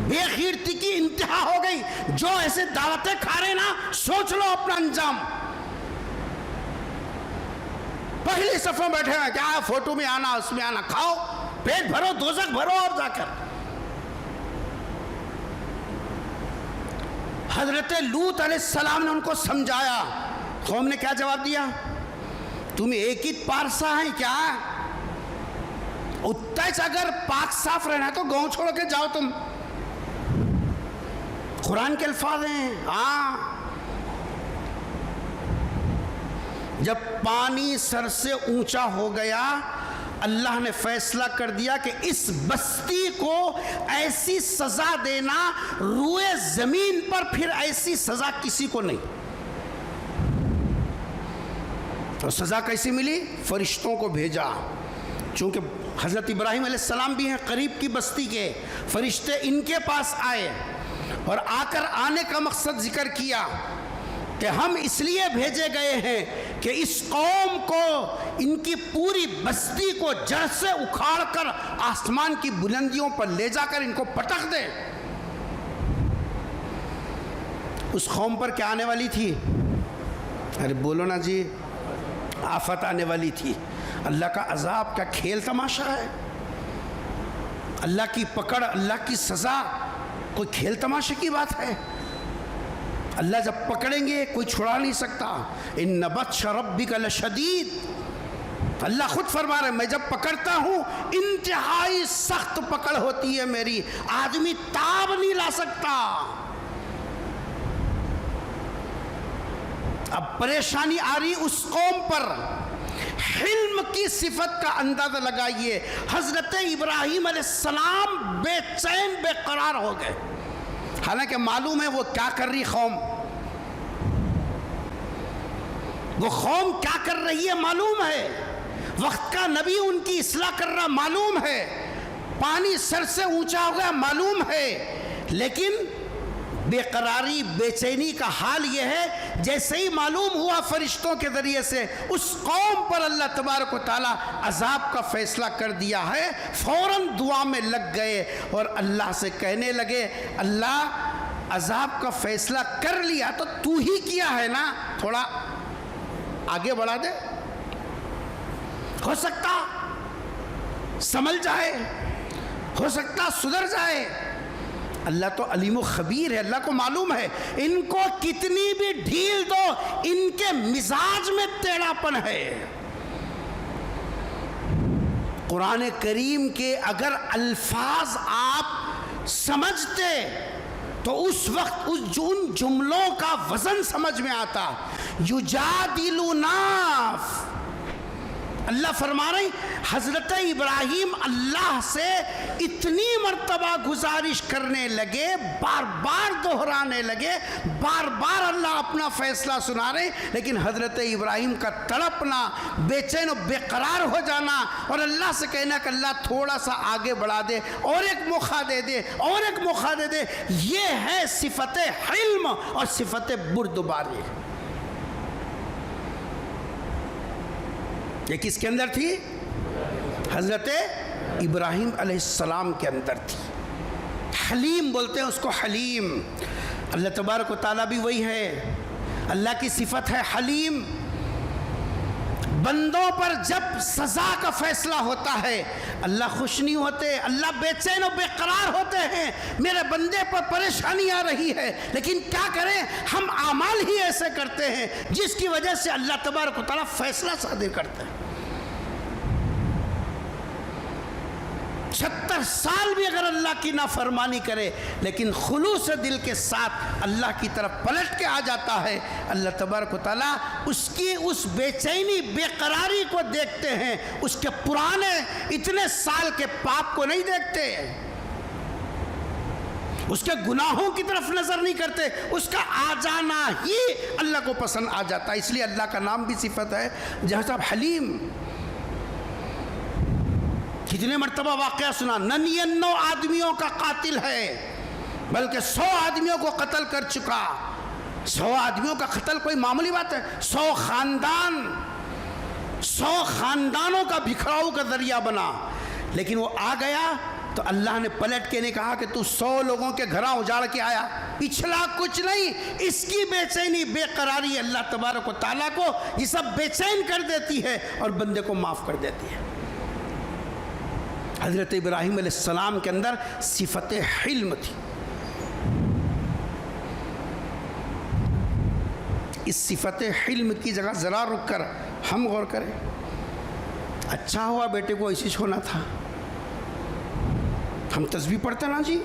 بے غیرتی کی انتہا ہو گئی۔ جو ایسے دعوتیں کھا رہے نا، سوچ لو اپنا انجام۔ پہلی صف میں بیٹھے ہیں، کیا فوٹو میں آنا اس میں آنا، کھاؤ پیٹ بھرو، دوزخ بھرو اور جا کر۔ حضرت لوط علیہ السلام نے ان کو سمجھایا، قوم نے کیا جواب دیا؟ تم ایک ہی پارسا ہیں کیا؟ اتائچ اگر پاک صاف رہنا ہے تو گاؤں چھوڑ کے جاؤ تم، قرآن کے الفاظ ہیں۔ ہاں، جب پانی سر سے اونچا ہو گیا، اللہ نے فیصلہ کر دیا کہ اس بستی کو ایسی سزا دینا، روئے زمین پر پھر ایسی سزا کسی کو نہیں۔ تو سزا کیسی ملی؟ فرشتوں کو بھیجا، چونکہ حضرت ابراہیم علیہ السلام بھی ہیں قریب کی بستی کے، فرشتے ان کے پاس آئے اور آ کر آنے کا مقصد ذکر کیا کہ ہم اس لیے بھیجے گئے ہیں کہ اس قوم کو، ان کی پوری بستی کو جڑ سے اکھاڑ کر آسمان کی بلندیوں پر لے جا کر ان کو پٹک دے۔ اس قوم پر کیا آنے والی تھی؟ ارے بولو نا جی، آفت آنے والی تھی۔ اللہ کا عذاب کیا کھیل تماشا ہے؟ اللہ کی پکڑ، اللہ کی سزا کوئی کھیل تماشے کی بات ہے؟ اللہ جب پکڑیں گے کوئی چھڑا نہیں سکتا۔ ان بطش ربک لشدید، اللہ خود فرما رہے ہیں میں جب پکڑتا ہوں انتہائی سخت پکڑ ہوتی ہے میری، آدمی تاب نہیں لا سکتا۔ اب پریشانی آ رہی اس قوم پر۔ حلم کی صفت کا اندازہ لگائیے، حضرت ابراہیم علیہ السلام بے چین بے قرار ہو گئے، حالانکہ معلوم ہے وہ کیا کر رہی قوم، وہ قوم کیا کر رہی ہے معلوم ہے، وقت کا نبی ان کی اصلاح کر رہا معلوم ہے، پانی سر سے اونچا ہو گیا معلوم ہے، لیکن بے قراری بے چینی کا حال یہ ہے جیسے ہی معلوم ہوا فرشتوں کے ذریعے سے اس قوم پر اللہ تبارک و تعالیٰ عذاب کا فیصلہ کر دیا ہے، فوراً دعا میں لگ گئے اور اللہ سے کہنے لگے اللہ عذاب کا فیصلہ کر لیا تو تو ہی کیا ہے نا، تھوڑا آگے بڑھا دے، ہو سکتا سمجھ جائے، ہو سکتا سدھر جائے۔ اللہ تو علیم و خبیر ہے، اللہ کو معلوم ہے ان کو کتنی بھی ڈھیل دو ان کے مزاج میں ٹیڑھا پن ہے۔ قرآن کریم کے اگر الفاظ آپ سمجھتے تو اس وقت ان جملوں کا وزن سمجھ میں آتا۔ یجادلونا، اللہ فرما رہے ہیں حضرت ابراہیم اللہ سے اتنی مرتبہ گزارش کرنے لگے، بار بار دہرانے لگے، بار بار اللہ اپنا فیصلہ سنا رہے، لیکن حضرت ابراہیم کا تڑپنا، بے چین و بے قرار ہو جانا اور اللہ سے کہنا کہ اللہ تھوڑا سا آگے بڑھا دے، اور ایک موقع دے دے، اور ایک موقع دے دے، یہ ہے صفت حلم اور صفت بردباری۔ یہ کس کے اندر تھی؟ حضرت ابراہیم علیہ السلام کے اندر تھی۔ حلیم بولتے ہیں اس کو، حلیم۔ اللہ تبارک و تعالیٰ بھی وہی ہے، اللہ کی صفت ہے حلیم۔ بندوں پر جب سزا کا فیصلہ ہوتا ہے اللہ خوش نہیں ہوتے، اللہ بے چین و بے قرار ہوتے ہیں، میرے بندے پر پریشانی آ رہی ہے، لیکن کیا کریں ہم اعمال ہی ایسے کرتے ہیں جس کی وجہ سے اللہ تبارک و تعالیٰ فیصلہ صادر کرتا ہے۔ 76 سال بھی اگر اللہ کی نافرمانی کرے لیکن خلوص دل کے ساتھ اللہ کی طرف پلٹ کے آ جاتا ہے، اللہ تبارک و تعالیٰ اس کی اس بے چینی بے قراری کو دیکھتے ہیں، اس کے پرانے اتنے سال کے پاپ کو نہیں دیکھتے، اس کے گناہوں کی طرف نظر نہیں کرتے، اس کا آ جانا ہی اللہ کو پسند آ جاتا ہے۔ اس لیے اللہ کا نام بھی صفت ہے جہاں حلیم۔ کتنے مرتبہ واقعہ سنا، 99 آدمیوں کا قاتل ہے، بلکہ 100 آدمیوں کو قتل کر چکا۔ 100 آدمیوں کا قتل کوئی معمولی بات ہے، 100 خاندانوں کا بکھراؤ کا ذریعہ بنا، لیکن وہ آ گیا تو اللہ نے پلٹ کے نہیں کہا کہ تو 100 لوگوں کے گھراں اجاڑ کے آیا، پچھلا کچھ نہیں۔ اس کی بے چینی بے قراری اللہ تبارک و تعالیٰ کو یہ سب بے چین کر دیتی ہے اور بندے کو معاف کر دیتی ہے۔ حضرت ابراہیم علیہ السلام کے اندر صفت حلم تھی۔ اس صفت حلم کی جگہ ذرا رک کر ہم غور کریں، اچھا ہوا بیٹے کو ایسی چھوڑنا تھا۔ ہم تسبیح پڑھتے نا جی،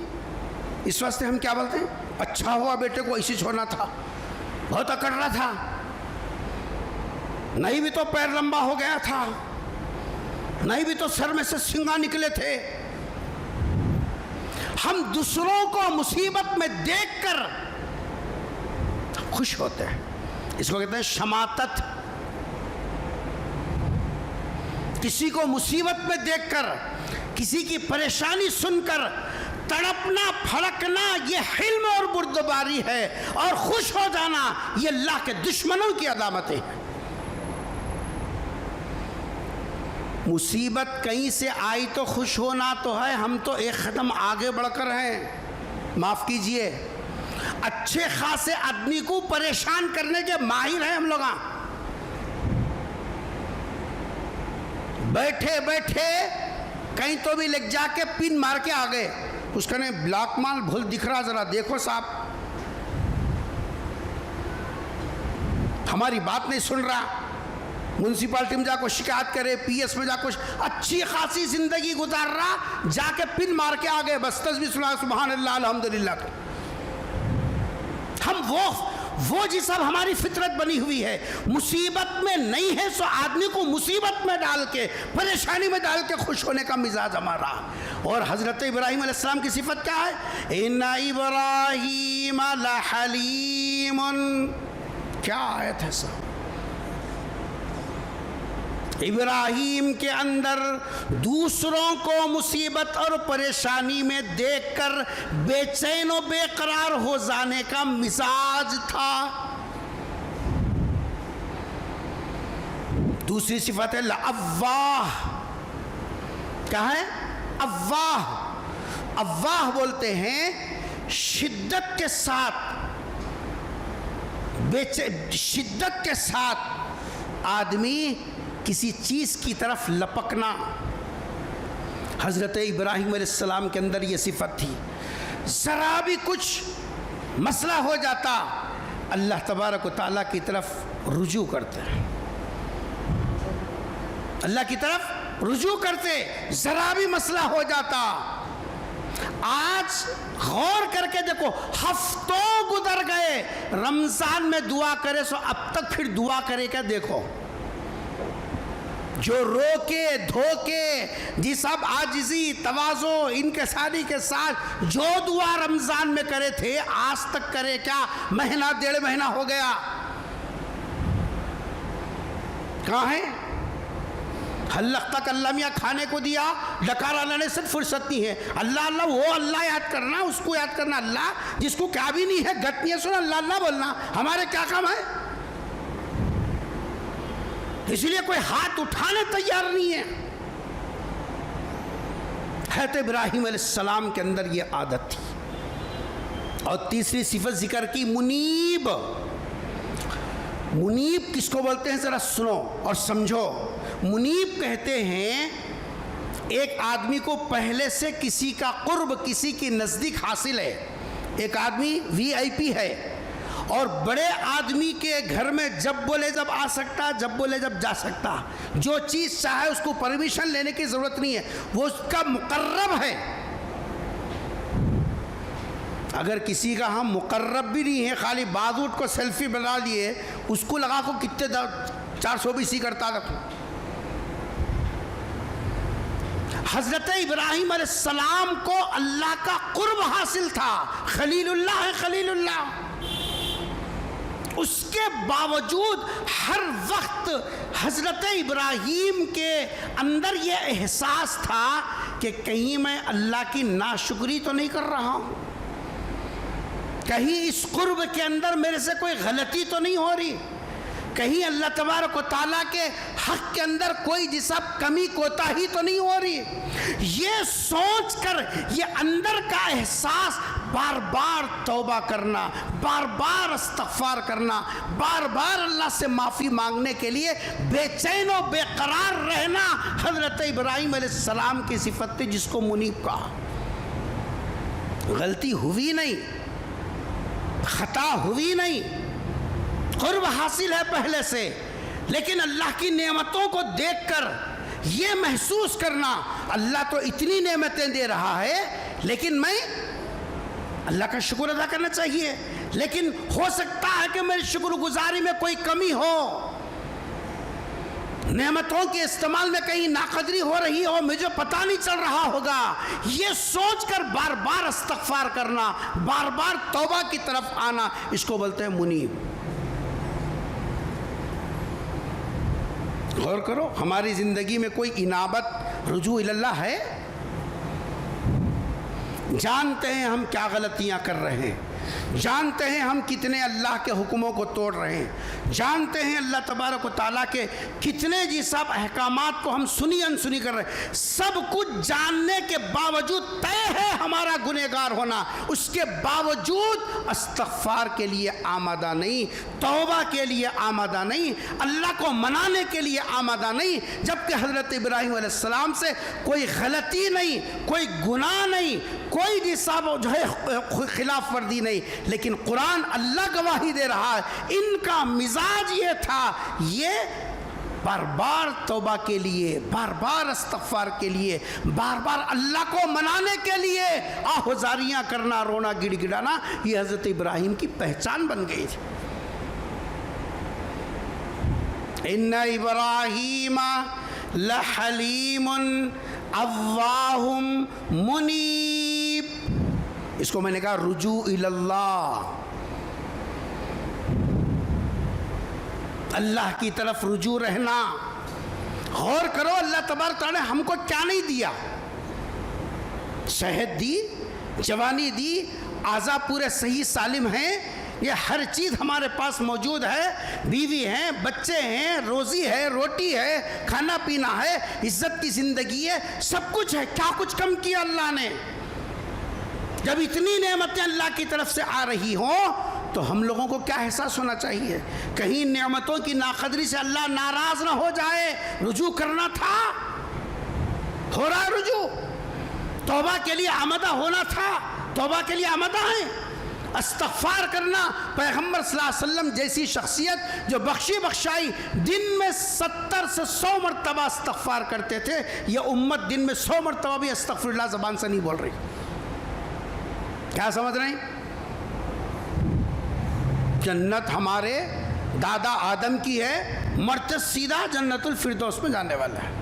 اس واسطے ہم کیا بولتے ہیں؟ اچھا ہوا بیٹے کو ایسی چھوڑنا تھا، بہت اکڑ رہا تھا، نہیں بھی تو پیر لمبا ہو گیا تھا، نہیں بھی تو سر میں سے سنگا نکلے تھے۔ ہم دوسروں کو مصیبت میں دیکھ کر خوش ہوتے ہیں، اس کو کہتے ہیں شماتت۔ کسی کو مصیبت میں دیکھ کر، کسی کی پریشانی سن کر تڑپنا پھڑکنا یہ حلم اور بردباری ہے، اور خوش ہو جانا یہ اللہ کے دشمنوں کی علامتیں ہیں۔ مصیبت کہیں سے آئی تو خوش ہونا تو ہے، ہم تو ایک قدم آگے بڑھ کر ہیں. معاف کیجئے، اچھے خاصے آدمی کو پریشان کرنے کے ماہر ہیں ہم لوگ. بیٹھے بیٹھے کہیں تو بھی لگ جا کے پن مار کے آ گئے. اس کا نے بلاک مال بھول دکھ رہا، ذرا دیکھو صاحب، ہماری بات نہیں سن رہا. میونسپلٹی میں جا کو شکایت کرے، پی ایس میں جا کو اچھی خاصی زندگی گزار رہا، جا کے پن مار کے آگے بس تسبیح سبحان اللہ الحمدللہ. ہم وہ جی سب ہماری فطرت بنی ہوئی ہے. مصیبت میں نہیں ہے سو آدمی کو مصیبت میں ڈال کے، پریشانی میں ڈال کے خوش ہونے کا مزاج ہمارا. اور حضرت ابراہیم علیہ السلام کی صفت کیا ہے؟ ان ابراہیم لحلیم. کیا آیت ہے صاحب؟ ابراہیم کے اندر دوسروں کو مصیبت اور پریشانی میں دیکھ کر بے چین و بے قرار ہو جانے کا مزاج تھا. دوسری صفت ہے لأواہ. کیا ہے؟ اواہ. اواہ بولتے ہیں شدت کے ساتھ، شدت کے ساتھ آدمی کسی چیز کی طرف لپکنا. حضرت ابراہیم علیہ السلام کے اندر یہ صفت تھی. ذرا بھی کچھ مسئلہ ہو جاتا اللہ تبارک و تعالیٰ کی طرف رجوع کرتے ہیں، اللہ کی طرف رجوع کرتے. ذرا بھی مسئلہ ہو جاتا. آج غور کر کے دیکھو، ہفتوں گزر گئے، رمضان میں دعا کرے سو اب تک پھر دعا کرے کیا؟ دیکھو جو روکے دھوکے جی سب عاجزی تواضع انکساری کے ساتھ جو دعا رمضان میں کرے تھے آج تک کرے کیا؟ مہینہ 1.5 مہینہ ہو گیا. کہاں ہے؟ حلق تک اللہ میاں کھانے کو دیا، ڈکار اللہ نے صرف فرصت نہیں ہے. اللہ اللہ وہ اللہ یاد کرنا، اس کو یاد کرنا. اللہ جس کو کیا بھی نہیں ہے، گٹ نہیں ہے، سنا اللہ اللہ بولنا. ہمارے کیا کام ہے؟ اس لیے کوئی ہاتھ اٹھانے تیار نہیں ہے. حضرت ابراہیم علیہ السلام کے اندر یہ عادت تھی. اور تیسری صفت ذکر کی منیب. منیب کس کو بولتے ہیں؟ ذرا سنو اور سمجھو. منیب کہتے ہیں ایک آدمی کو پہلے سے کسی کا قرب، کسی کی نزدیک حاصل ہے. ایک آدمی وی آئی پی ہے اور بڑے آدمی کے گھر میں جب بولے جب آ سکتا، جب بولے جب جا سکتا. جو چیز چاہے اس کو پرمیشن لینے کی ضرورت نہیں ہے، وہ اس کا مقرب ہے. اگر کسی کا ہم مقرب بھی نہیں ہے، خالی بازوٹ کو سیلفی بنا لیے، اس کو لگا کو کتنے 420 کرتا تھا. حضرت ابراہیم علیہ السلام کو اللہ کا قرب حاصل تھا. خلیل اللہ ہے، خلیل اللہ. اس کے باوجود ہر وقت حضرت ابراہیم کے اندر یہ احساس تھا کہ کہیں میں اللہ کی ناشکری تو نہیں کر رہا ہوں، کہیں اس قرب کے اندر میرے سے کوئی غلطی تو نہیں ہو رہی، کہیں اللہ تبارک و تعالیٰ کے حق کے اندر کوئی جیسا کمی کوتاہی تو نہیں ہو رہی. یہ سوچ کر یہ اندر کا احساس بار بار توبہ کرنا، بار بار استغفار کرنا، بار بار اللہ سے معافی مانگنے کے لیے بے چین و بے قرار رہنا حضرت ابراہیم علیہ السلام کی صفت تھی، جس کو منیب کہا. غلطی ہوئی نہیں، خطا ہوئی نہیں، قرب حاصل ہے پہلے سے، لیکن اللہ کی نعمتوں کو دیکھ کر یہ محسوس کرنا اللہ تو اتنی نعمتیں دے رہا ہے، لیکن میں اللہ کا شکر ادا کرنا چاہیے، لیکن ہو سکتا ہے کہ میری شکر گزاری میں کوئی کمی ہو، نعمتوں کے استعمال میں کہیں ناقدری ہو رہی ہو، مجھے پتہ نہیں چل رہا ہوگا. یہ سوچ کر بار بار استغفار کرنا، بار بار توبہ کی طرف آنا، اس کو بولتے ہیں منیب. غور کرو، ہماری زندگی میں کوئی انابت، رجوع اللہ ہے؟ جانتے ہیں ہم کیا غلطیاں کر رہے ہیں، جانتے ہیں ہم کتنے اللہ کے حکموں کو توڑ رہے ہیں، جانتے ہیں اللہ تبارک و تعالیٰ کے کتنے جی صاحب احکامات کو ہم سنی انسنی کر رہے ہیں۔ سب کچھ جاننے کے باوجود طے ہے ہمارا گنہگار ہونا، اس کے باوجود استغفار کے لیے آمادہ نہیں، توبہ کے لیے آمادہ نہیں، اللہ کو منانے کے لیے آمادہ نہیں، جبکہ حضرت ابراہیم علیہ السلام سے کوئی غلطی نہیں، کوئی گناہ نہیں، کوئی بھی صاحب جو ہے خلاف ورزی نہیں، لیکن قرآن اللہ گواہی دے رہا ہے ان کا مزاج یہ تھا، یہ بار بار توبہ کے لیے، بار بار استغفار کے لیے، بار بار اللہ کو منانے کے لیے آہوازاریاں کرنا، رونا گڑ گڑانا، یہ حضرت ابراہیم کی پہچان بن گئی تھی۔ ان ابراہیم لحلیم اواہ منیب، اس کو میں نے کہا رجوع اللہ، اللہ کی طرف رجوع رہنا۔ غور کرو اللہ تبارک تعالیٰ نے ہم کو کیا نہیں دیا، صحت دی، جوانی دی، اعضاء پورے صحیح سالم ہیں، یہ ہر چیز ہمارے پاس موجود ہے، بیوی ہیں، بچے ہیں، روزی ہے، روٹی ہے، کھانا پینا ہے، عزت کی زندگی ہے، سب کچھ ہے، کیا کچھ کم کیا اللہ نے؟ جب اتنی نعمتیں اللہ کی طرف سے آ رہی ہوں تو ہم لوگوں کو کیا احساس ہونا چاہیے؟ کہیں نعمتوں کی ناقدری سے اللہ ناراض نہ ہو جائے، رجوع کرنا تھا، ہو رہا رجوع، توبہ کے لیے آمادہ ہونا تھا، توبہ کے لیے آمادہ ہیں، استغفار کرنا۔ پیغمبر صلی اللہ علیہ وسلم جیسی شخصیت جو بخشی بخشائی دن میں 70 سے 100 مرتبہ استغفار کرتے تھے، یہ امت دن میں 100 مرتبہ بھی استغفر اللہ زبان سے نہیں بول رہی۔ کیا سمجھ رہے ہیں؟ جنت ہمارے دادا آدم کی ہے، مرتے سیدھا جنت الفردوس میں جانے والا ہے۔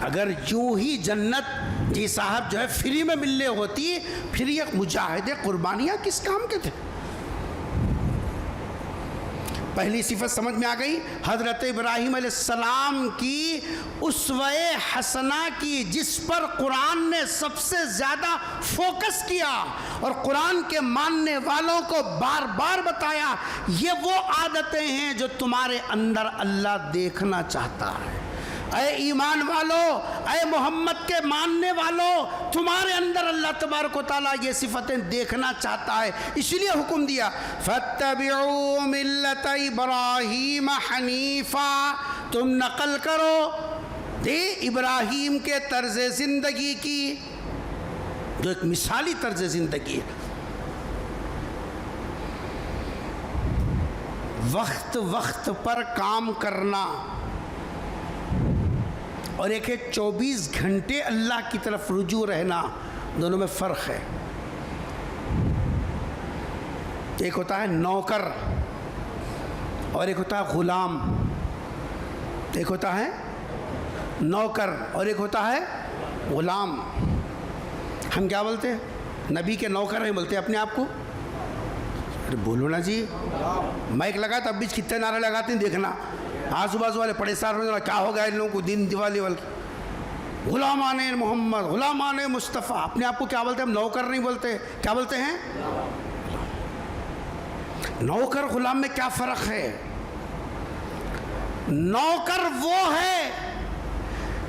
اگر یوں ہی جنت جی صاحب جو ہے فری میں ملنے ہوتی، پھر یہ مجاہدے قربانیاں کس کام کے تھے؟ پہلی صفت سمجھ میں آ گئی، حضرت ابراہیم علیہ السلام کی اسوہ حسنہ کی، جس پر قرآن نے سب سے زیادہ فوکس کیا اور قرآن کے ماننے والوں کو بار بار بتایا، یہ وہ عادتیں ہیں جو تمہارے اندر اللہ دیکھنا چاہتا ہے۔ اے ایمان والو، اے محمد کے ماننے والو، تمہارے اندر اللہ تبارک و تعالیٰ یہ صفتیں دیکھنا چاہتا ہے، اس لیے حکم دیا فَاتَّبِعُوا مِلَّةَ إِبْرَاهِيمَ حَنِيفًا، تم نقل کرو ابراہیم کے طرز زندگی کی، جو ایک مثالی طرز زندگی ہے۔ وقت وقت پر کام کرنا اور ایک ہے 24 گھنٹے اللہ کی طرف رجوع رہنا، دونوں میں فرق ہے۔ ایک ہوتا ہے نوکر اور ایک ہوتا ہے غلام، ایک ہوتا ہے نوکر اور ایک ہوتا ہے غلام۔ ہم کیا بولتے ہیں؟ نبی کے نوکر ہیں بولتے ہیں اپنے آپ کو؟ ارے بولو نا جی، مائک لگا تب بھی کتنے نعرے لگاتے ہیں دیکھنا، آزو بازو والے پڑے سار ہونے کیا ہوگا ان لوگوں کو دین دیوالی والے، غلامان محمد، غلامان مصطفیٰ، اپنے آپ کو کیا بولتے ہیں؟ ہم نوکر نہیں بولتے، کیا بولتے ہیں؟ نوکر غلام میں کیا فرق ہے؟ نوکر وہ ہے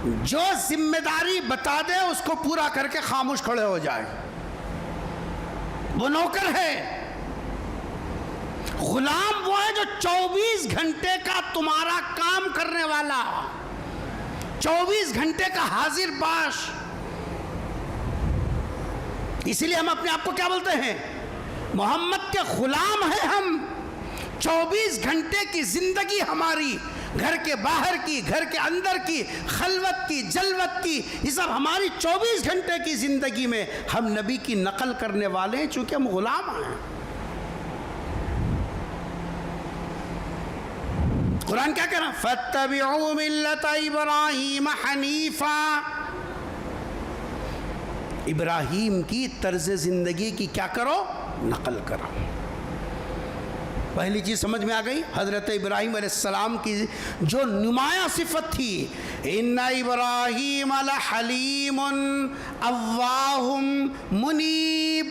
جو ذمہ داری بتا دے اس کو پورا کر کے خاموش کھڑے ہو جائے، وہ نوکر ہے۔ غلام وہ ہے جو 24 گھنٹے کا تمہارا کام کرنے والا، 24 گھنٹے کا حاضر باش۔ اسی لیے ہم اپنے آپ کو کیا بولتے ہیں؟ محمد کے غلام ہیں ہم۔ 24 گھنٹے کی زندگی ہماری، گھر کے باہر کی، گھر کے اندر کی، خلوت کی، جلوت کی، یہ سب ہماری 24 گھنٹے کی زندگی میں ہم نبی کی نقل کرنے والے ہیں، چونکہ ہم غلام ہیں۔ قرآن کیا کہہ رہا؟ فَاتَّبِعُوا مِلَّةَ إِبْرَاهِيمَ حَنِيفًا، ابراہیم کی طرز زندگی کی کیا کرو؟ نقل کرو۔ پہلی چیز سمجھ میں آ گئی، حضرت ابراہیم علیہ السلام کی جو نمایاں صفت تھی، ان ابراہیم لحلیم اواہ منیب،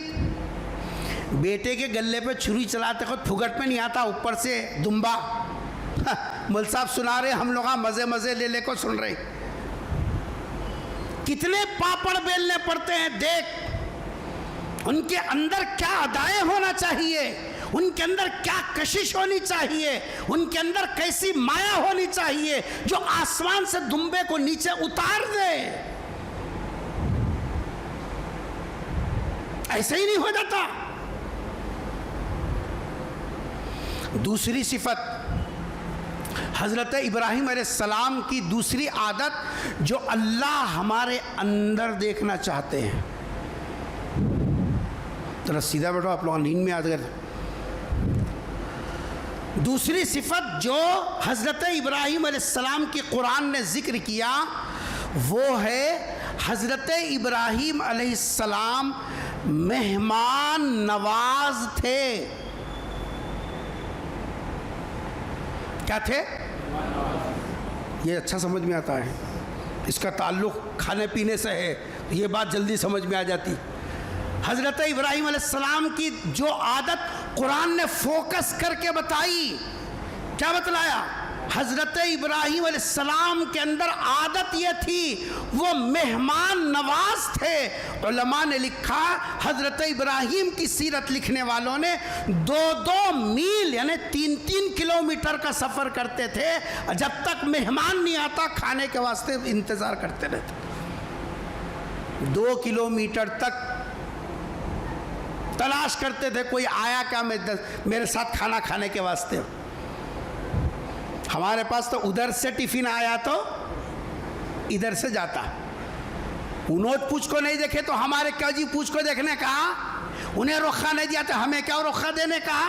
بیٹے کے گلے پہ چھری چلاتے خود پھگٹ میں نہیں آتا، اوپر سے دمبا. مول صاحب سنا رہے، ہم لوگ مزے مزے لے لے کو سن رہے. کتنے پاپڑ بیلنے پڑتے ہیں. دیکھ ان کے اندر کیا ادائیں ہونا چاہیے، ان کے اندر کیا کشش ہونی چاہیے، ان کے اندر کیسی مایا ہونی چاہیے جو آسمان سے دمبے کو نیچے اتار دے. ایسے ہی نہیں ہو جاتا. دوسری صفت حضرت ابراہیم علیہ السلام کی دوسری عادت جو اللہ ہمارے اندر دیکھنا چاہتے ہیں. ذرا سیدھا بیٹھو، آپ لوگ نیند میں آتے. دوسری صفت جو حضرت ابراہیم علیہ السلام کی قرآن نے ذکر کیا وہ ہے حضرت ابراہیم علیہ السلام مہمان نواز تھے. کیا تھے؟ یہ اچھا سمجھ میں آتا ہے، اس کا تعلق کھانے پینے سے ہے، یہ بات جلدی سمجھ میں آ جاتی. حضرت ابراہیم علیہ السلام کی جو عادت قرآن نے فوکس کر کے بتائی، کیا بتلایا؟ حضرت ابراہیم علیہ السلام کے اندر عادت یہ تھی، وہ مہمان نواز تھے. علماء نے لکھا، حضرت ابراہیم کی سیرت لکھنے والوں نے 2 میل یعنی 3 کلومیٹر کا سفر کرتے تھے. جب تک مہمان نہیں آتا کھانے کے واسطے انتظار کرتے رہتے. 2 کلومیٹر تک تلاش کرتے تھے کوئی آیا کیا میرے ساتھ کھانا کھانے کے واسطے. ہمارے پاس تو ادھر سے ٹفن آیا تو ادھر سے جاتا. انہوں پوچھ کو نہیں دیکھے تو ہمارے کیا جی پوچھ کو دیکھنے کا، انہیں رخا نہیں دیا تو ہمیں کیا رخا دینے کا.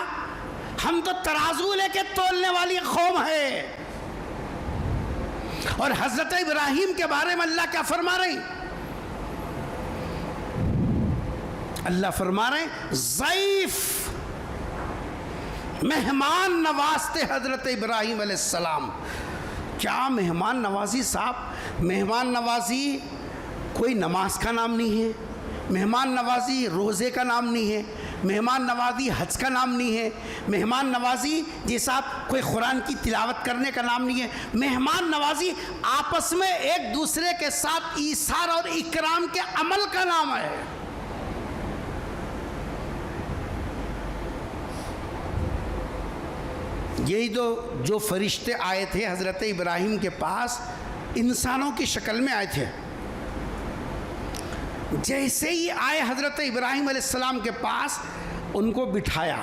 ہم تو ترازو لے کے تولنے والی قوم ہے. اور حضرت ابراہیم کے بارے میں اللہ کیا فرما رہے ہیں؟ اللہ فرما رہے ہیں ضیف، مہمان نوازتے حضرت ابراہیم علیہ السلام. کیا مہمان نوازی صاحب! مہمان نوازی کوئی نماز کا نام نہیں ہے، مہمان نوازی روزے کا نام نہیں ہے، مہمان نوازی حج کا نام نہیں ہے، مہمان نوازی جیسا کوئی قرآن کی تلاوت کرنے کا نام نہیں ہے. مہمان نوازی آپس میں ایک دوسرے کے ساتھ ایثار اور اکرام کے عمل کا نام ہے. یہی جو فرشتے آئے تھے حضرت ابراہیم کے پاس انسانوں کی شکل میں آئے تھے. جیسے ہی آئے حضرت ابراہیم علیہ السلام کے پاس ان کو بٹھایا،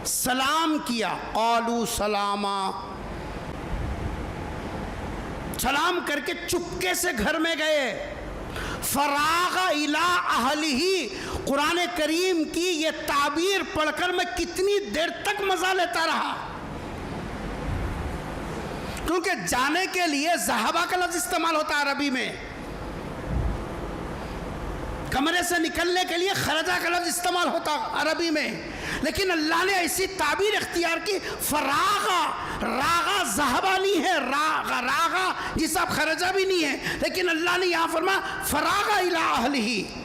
سلام کیا. قالوا سلاما، سلام کر کے چپکے سے گھر میں گئے. فراغ الی اہلہ، قرآن کریم کی یہ تعبیر پڑھ کر میں کتنی دیر تک مزہ لیتا رہا، کیونکہ جانے کے لیے ذہبا کا لفظ استعمال ہوتا ہے عربی میں، کمرے سے نکلنے کے لیے خرجہ کا لفظ استعمال ہوتا عربی میں. لیکن اللہ نے ایسی تعبیر اختیار کی، فراغا، راغا ذہبا نہیں ہے، راغا جسا خرجہ بھی نہیں ہے، لیکن اللہ نے یہاں فرمایا فراغا الی اہلہ.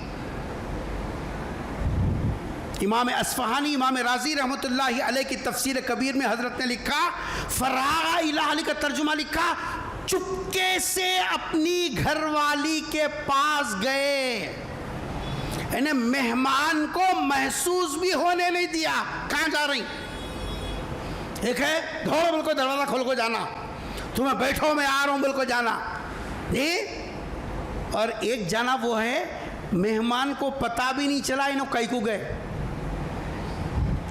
امام اصفہانی، امام رازی رحمۃ اللہ علیہ کی تفسیر کبیر میں حضرت نے لکھا، فراغا الی اہلہ کا ترجمہ لکھا چپکے سے اپنی گھر والی کے پاس گئے. یعنی مہمان کو محسوس بھی ہونے نہیں دیا. کہاں جا رہی؟ ایک ہے دھوڑو بل کو دروازہ کھول کو جانا، تمہیں بیٹھو میں آ رہا ہوں بل کو جانا، اور ایک جانا وہ ہے مہمان کو پتہ بھی نہیں چلا انہوں کئی کو گئے.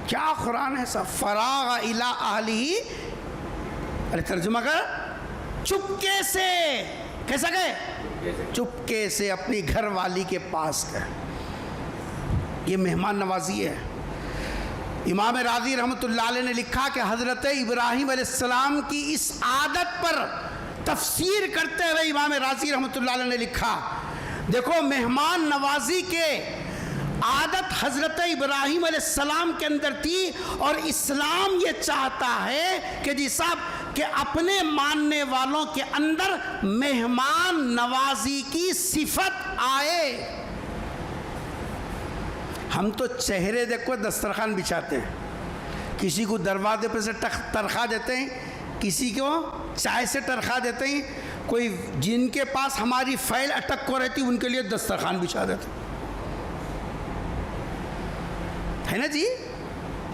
کیا قرآن ہے سب! فراغ الی اہلہ، ارے ترجمہ کر، چپکے سے. کیسا گئے؟ چپکے سے اپنی گھر والی کے پاس گئے. یہ مہمان نوازی ہے. امام راضی رحمۃ اللہ علیہ نے لکھا کہ حضرت ابراہیم علیہ السلام کی اس عادت پر تفسیر کرتے ہوئے امام راضی رحمۃ اللہ علیہ نے لکھا، دیکھو مہمان نوازی کے عادت حضرت ابراہیم علیہ السلام کے اندر تھی، اور اسلام یہ چاہتا ہے کہ جی صاحب کہ اپنے ماننے والوں کے اندر مہمان نوازی کی صفت آئے. ہم تو چہرے دیکھ کر دسترخوان بچھاتے ہیں، کسی کو دروازے پہ سے تنخواہ دیتے ہیں، کسی کو چائے سے تنخواہ دیتے ہیں، کوئی جن کے پاس ہماری فائل اٹک کو رہتی ان کے لیے دسترخوان بچھا دیتے ہے نا جی؟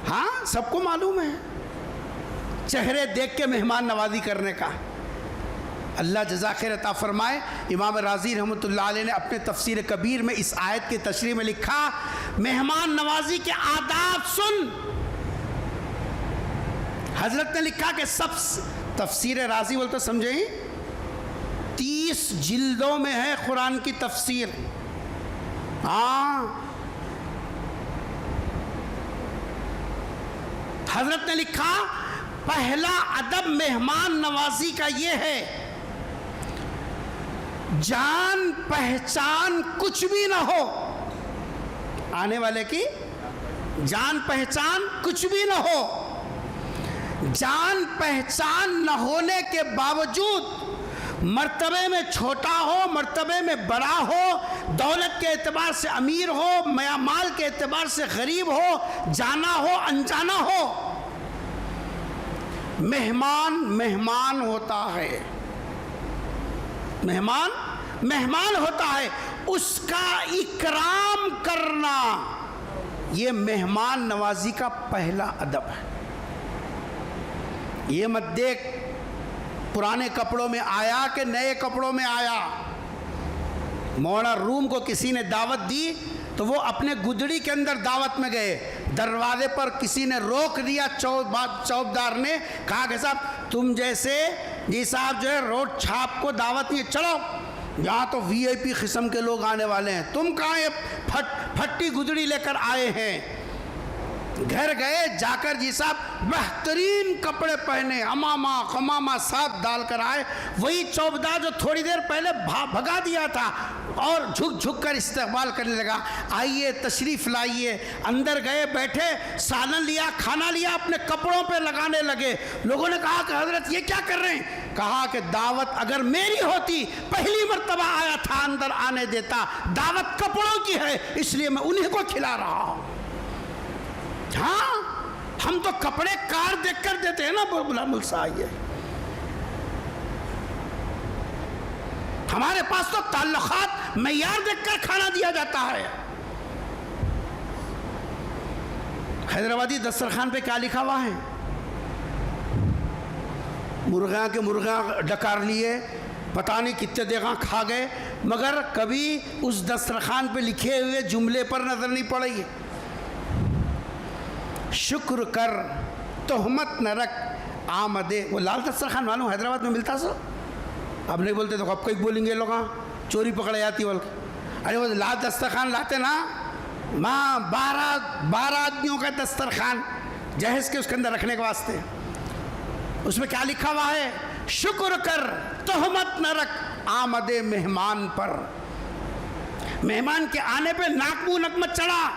ہاں سب کو معلوم ہے چہرے دیکھ کے مہمان نوازی کرنے کا۔ اللہ جزا خیر عطا فرمائے۔ امام رازی رحمۃ اللہ علیہ نے اپنے تفسیر کبیر میں اس آیت کی تشریح میں لکھا، مہمان نوازی کے آداب سن۔ حضرت نے لکھا کہ سب تفسیر رازی بولتے سمجھیں 30 جلدوں میں ہے قرآن کی تفسیر۔ ہاں حضرت نے لکھا پہلا ادب مہمان نوازی کا یہ ہے جان پہچان کچھ بھی نہ ہو، آنے والے کی جان پہچان کچھ بھی نہ ہو، جان پہچان نہ ہونے کے باوجود مرتبے میں چھوٹا ہو، مرتبے میں بڑا ہو، دولت کے اعتبار سے امیر ہو، مال کے اعتبار سے غریب ہو، جانا ہو انجانا ہو، مہمان ہوتا ہے، مہمان ہوتا ہے، اس کا اکرام کرنا یہ مہمان نوازی کا پہلا ادب ہے۔ یہ مت دیکھ پرانے کپڑوں میں آیا کہ نئے کپڑوں میں آیا۔ مولانا روم کو کسی نے دعوت دی تو وہ اپنے گدڑی کے اندر دعوت میں گئے، دروازے پر کسی نے روک دیا، چوبدار نے کہا کہ صاحب تم جیسے جی صاحب جو ہے روڈ چھاپ کو دعوت نہیں، چلو یہاں تو وی آئی پی قسم کے لوگ آنے والے ہیں، تم کہاں یہ پھٹی گدڑی لے کر آئے ہیں؟ گھر گئے، جا کر جی صاحب بہترین کپڑے پہنے، امامہ خمامہ ساتھ ڈال کر آئے، وہی چوبدار جو تھوڑی دیر پہلے بھگا دیا تھا اور جھک جھک کر استقبال کرنے لگا، آئیے تشریف لائیے۔ اندر گئے، بیٹھے، سالن لیا، کھانا لیا، اپنے کپڑوں پہ لگانے لگے۔ لوگوں نے کہا کہ حضرت یہ کیا کر رہے ہیں؟ کہا کہ دعوت اگر میری ہوتی پہلی مرتبہ آیا تھا اندر آنے دیتا، دعوت کپڑوں کی ہے اس لیے میں انہیں کو کھلا رہا ہوں۔ ہاں ہم تو کپڑے کار دیکھ کر دیتے ہیں نا، بلا ملسا آئیے، ہمارے پاس تو تعلقات معیار دیکھ کر کھانا دیا جاتا ہے۔ حیدرآبادی دسترخوان پہ کیا لکھا ہوا ہے؟ مرغیاں کے مرغیاں ڈکار لیے، پتہ نہیں کتنے دیگاں کھا گئے، مگر کبھی اس دسترخوان پہ لکھے ہوئے جملے پر نظر نہیں پڑی، شکر کر تہمت نہ رکھ آمدے۔ وہ لال دسترخوان معلوم حیدرآباد میں ملتا سو، اب نہیں بولتے تو اب کئی بولیں گے لوگ، چوری پکڑ جاتی بول کے۔ ارے وہ لال دسترخوان لاتے نا ماں، 12 آدمیوں کا دسترخوان جہیز کے اس کے اندر رکھنے کے واسطے، اس میں کیا لکھا ہوا ہے؟ شکر کر تہمت نہ رکھ آمد مہمان پر، مہمان کے آنے پہ ناک منہ نک مت چڑھا۔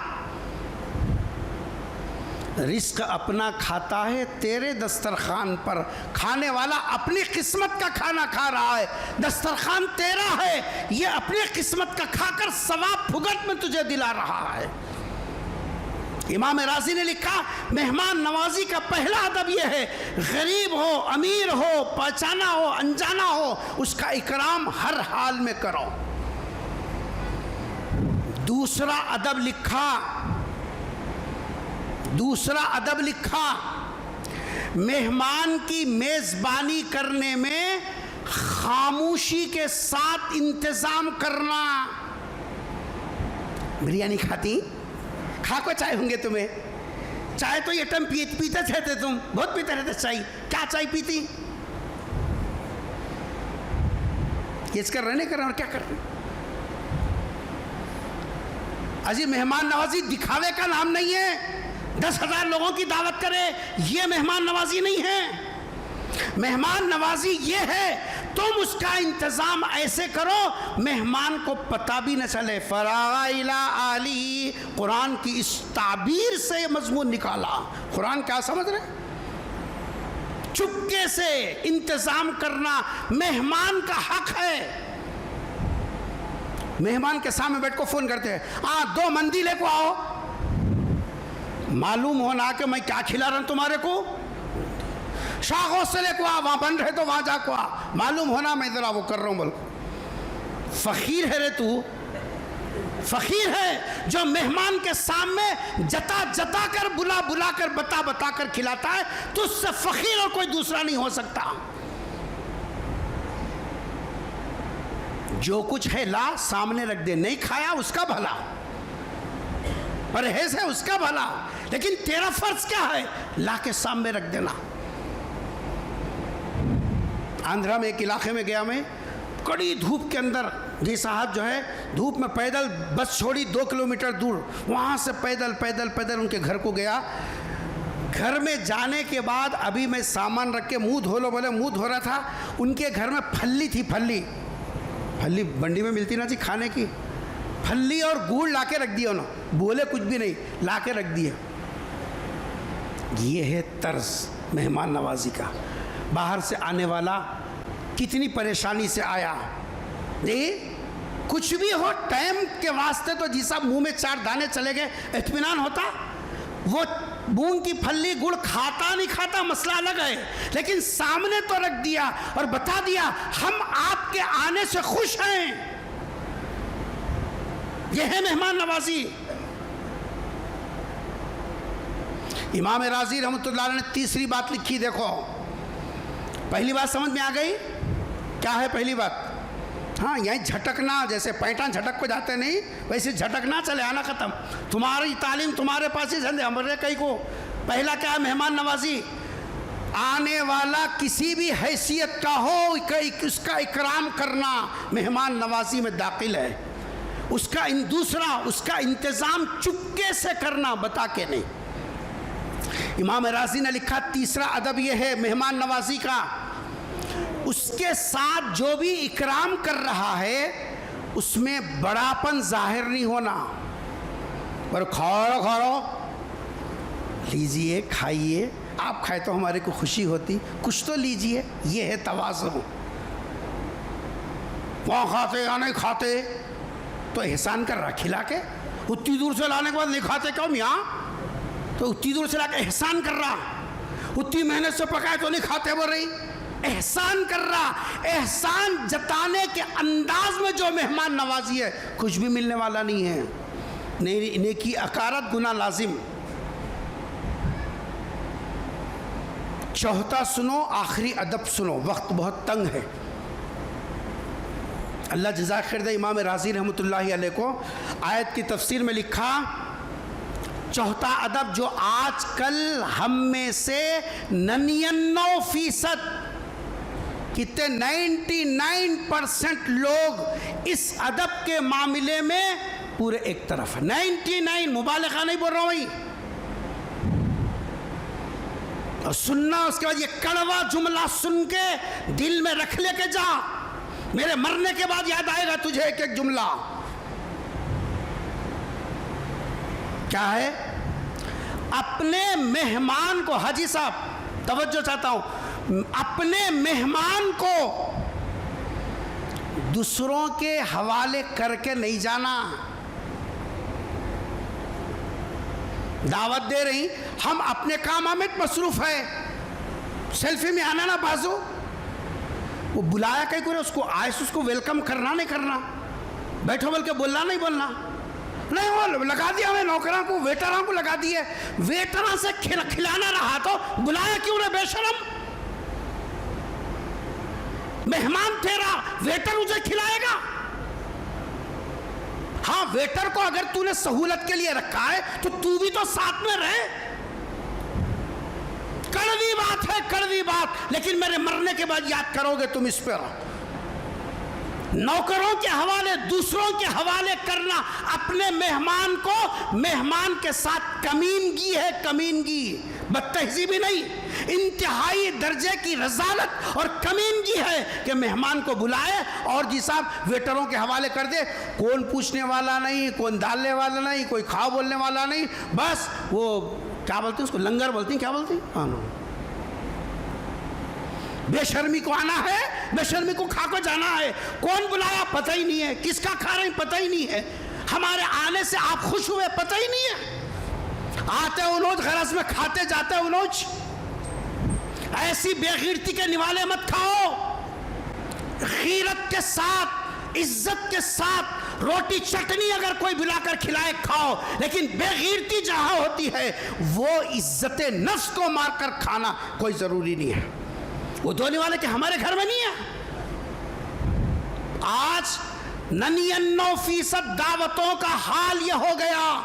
رزق اپنا کھاتا ہے تیرے دسترخوان پر، کھانے والا اپنی قسمت کا کھانا کھا رہا ہے، دسترخوان تیرا ہے، یہ اپنی قسمت کا کھا کر ثواب بھگت میں تجھے دلا رہا ہے۔ امام رازی نے لکھا مہمان نوازی کا پہلا ادب یہ ہے، غریب ہو، امیر ہو، پہچانا ہو، انجانا ہو، اس کا اکرام ہر حال میں کرو۔ دوسرا ادب لکھا مہمان کی میزبانی کرنے میں خاموشی کے ساتھ انتظام کرنا۔ بریانی کھاتی؟ کھا کو چائے ہوں گے تمہیں، چائے تو یہ ٹم پیتے تھے، تم بہت پیتے رہتے چائے، کیا چائے پیتی؟ یہ کر رہے نہیں کر رہے اور کیا کر رہے؟ اجی مہمان نوازی دکھاوے کا نام نہیں ہے، 10,000 لوگوں کی دعوت کرے یہ مہمان نوازی نہیں ہے۔ مہمان نوازی یہ ہے تم اس کا انتظام ایسے کرو مہمان کو پتہ بھی نہ چلے۔ فراغ الی آلہ، قرآن کی اس تعبیر سے یہ مضمون نکالا۔ قرآن کیا سمجھ رہے؟ چپکے سے انتظام کرنا مہمان کا حق ہے۔ مہمان کے سامنے بیٹھ کو فون کرتے ہیں، 2 مندی لے کو آؤ، معلوم ہونا کہ میں کیا کھلا رہا ہوں تمہارے کو. شاخوں سے لے کو وہاں بن رہے تو وہاں جا کو معلوم ہونا میں ذرا وہ کر رہا ہوں. بول فقیر ہے رے تو, فقیر ہے جو مہمان کے سامنے جتا جتا کر بلا بلا کر بتا بتا کر کھلاتا ہے. تو اس سے فقیر اور کوئی دوسرا نہیں ہو سکتا. جو کچھ ہے لا سامنے رکھ دے, نہیں کھایا اس کا بھلا, پرہیز ہے اس کا بھلا, لیکن تیرا فرض کیا ہے, لا کے سامنے رکھ دینا. آندھرا میں ایک علاقے میں گیا میں, کڑی دھوپ کے اندر, جی صاحب جو ہے دھوپ میں پیدل بس چھوڑی 2 کلومیٹر دور, وہاں سے پیدل پیدل پیدل ان کے گھر کو گیا. گھر میں جانے کے بعد ابھی میں سامان رکھ کے منہ دھو لو, بولے منہ دھو رہا تھا, ان کے گھر میں پھلی تھی, پھلی بنڈی میں ملتی نا جی کھانے کی, پھلی اور گڑ لا کے رکھ دیا انہوں, بولے کچھ بھی نہیں, لا کے رکھ دیا. یہ ہے طرز مہمان نوازی کا. باہر سے آنے والا کتنی پریشانی سے آیا, کچھ بھی ہو ٹائم کے واسطے تو جی صاحب منہ میں 4 دانے چلے گئے اطمینان ہوتا. وہ مونگ کی پھلی گڑ کھاتا نہیں کھاتا مسئلہ الگ ہے, لیکن سامنے تو رکھ دیا اور بتا دیا ہم آپ کے آنے سے خوش ہیں. یہ ہے مہمان نوازی. امام راضی رحمۃ اللہ علیہ نے تیسری بات لکھی, دیکھو پہلی بات سمجھ میں آ گئی, کیا ہے پہلی بات؟ ہاں یہیں جھٹکنا, جیسے پیٹان جھٹک کو جاتے نہیں ویسے جھٹکنا, چلے آنا ختم. تمہاری تعلیم تمہارے پاس ہی جھنڈے ہمارے کئی کو. پہلا کیا ہے مہمان نوازی, آنے والا کسی بھی حیثیت کا ہو اس کا اکرام کرنا مہمان نوازی میں داخل ہے. اس کا دوسرا اس کا انتظام چپکے سے کرنا, بتا کے نہیں. امام راضی نے لکھا تیسرا ادب یہ ہے مہمان نوازی کا, اس کے ساتھ جو بھی اکرام کر رہا ہے اس میں بڑاپن ظاہر نہیں ہونا. پر کھاؤ لیجئے, کھائیے, آپ کھائے تو ہمارے کو خوشی ہوتی, کچھ تو لیجئے. یہ ہے تواضع. وہاں کھاتے یا نہیں کھاتے تو احسان کر رہا, کھلا کے اتنی دور سے لانے کے بعد نہیں کھاتے کیوں میاں, تو اتنی دور سے لا کے احسان کر رہا. اتنی محنت سے پکائے تو نہیں کھاتے بول رہی, احسان کر رہا. احسان جتانے کے انداز میں جو مہمان نوازی ہے کچھ بھی ملنے والا نہیں ہے. نیکی اکارت گناہ لازم. چوتھا سنو, آخری ادب سنو, وقت بہت تنگ ہے. اللہ جزاک خیر دے امام راضی رحمۃ اللہ علیہ کو آیت کی تفسیر میں لکھا, چوتھا ادب جو آج کل ہم میں سے 99% کتنے 99% لوگ اس ادب کے معاملے میں پورے ایک طرف. 99 مبالغہ نہیں بول رہا ہوں بھائی. اور سننا, اس کے بعد یہ کڑوا جملہ سن کے دل میں رکھ لے کے جا, میرے مرنے کے بعد یاد آئے گا تجھے ایک ایک جملہ. کیا ہے؟ اپنے مہمان کو, حاجی صاحب توجہ چاہتا ہوں, اپنے مہمان کو دوسروں کے حوالے کر کے نہیں جانا. دعوت دے رہی, ہم اپنے کام میں مصروف ہے, سیلفی میں آنا نا بازو, وہ بلایا کہیں کو اس کو آئے اس کو ویلکم کرنا نہیں کرنا, بیٹھو بول کے بولنا نہیں بولنا نہیں. وہ لگا دیا ہمیں نوکروں کو, ویٹروں کو لگا دیے, ویٹروں سے کھلانا رہا تو بلایا کیوں نہ بے شرم. مہمان تیرا, ویٹر اسے کھلائے گا. ہاں ویٹر کو اگر تو نے سہولت کے لیے رکھا ہے تو بھی تو ساتھ میں رہے. کڑوی بات ہے, کڑوی بات, لیکن میرے مرنے کے بعد یاد کرو گے تم اس پر. نوکروں کے حوالے, دوسروں کے حوالے کرنا اپنے مہمان کو, مہمان کے ساتھ کمینگی ہے, کمینگی, بدتہذیبی نہیں, انتہائی درجے کی رذالت اور کمینگی ہے کہ مہمان کو بلائے اور جی صاحب ویٹروں کے حوالے کر دے. کون پوچھنے والا نہیں, کون ڈالنے والا نہیں, کوئی کھاؤ بولنے والا نہیں, بس وہ کیا بولتے ہیں اس کو, لنگر بولتی ہیں, کیا بولتی ہیں, بے شرمی کو آنا ہے, بے شرمی کو کھا کو جانا ہے. کون بلایا پتہ ہی نہیں ہے, کس کا کھا رہے ہیں پتہ ہی نہیں ہے, ہمارے آنے سے آپ خوش ہوئے پتہ ہی نہیں ہے. آتے انوج غرض میں کھاتے جاتے انوج. ایسی بے غیرتی کے نوالے مت کھاؤ. غیرت کے ساتھ, عزت کے ساتھ روٹی چٹنی اگر کوئی بلا کر کھلائے کھاؤ, لیکن بے غیرتی جہاں ہوتی ہے وہ عزت نفس کو مار کر کھانا کوئی ضروری نہیں ہے. وہ دو نوالے کہ ہمارے گھر میں نہیں ہے. آج 99% دعوتوں کا حال یہ ہو گیا,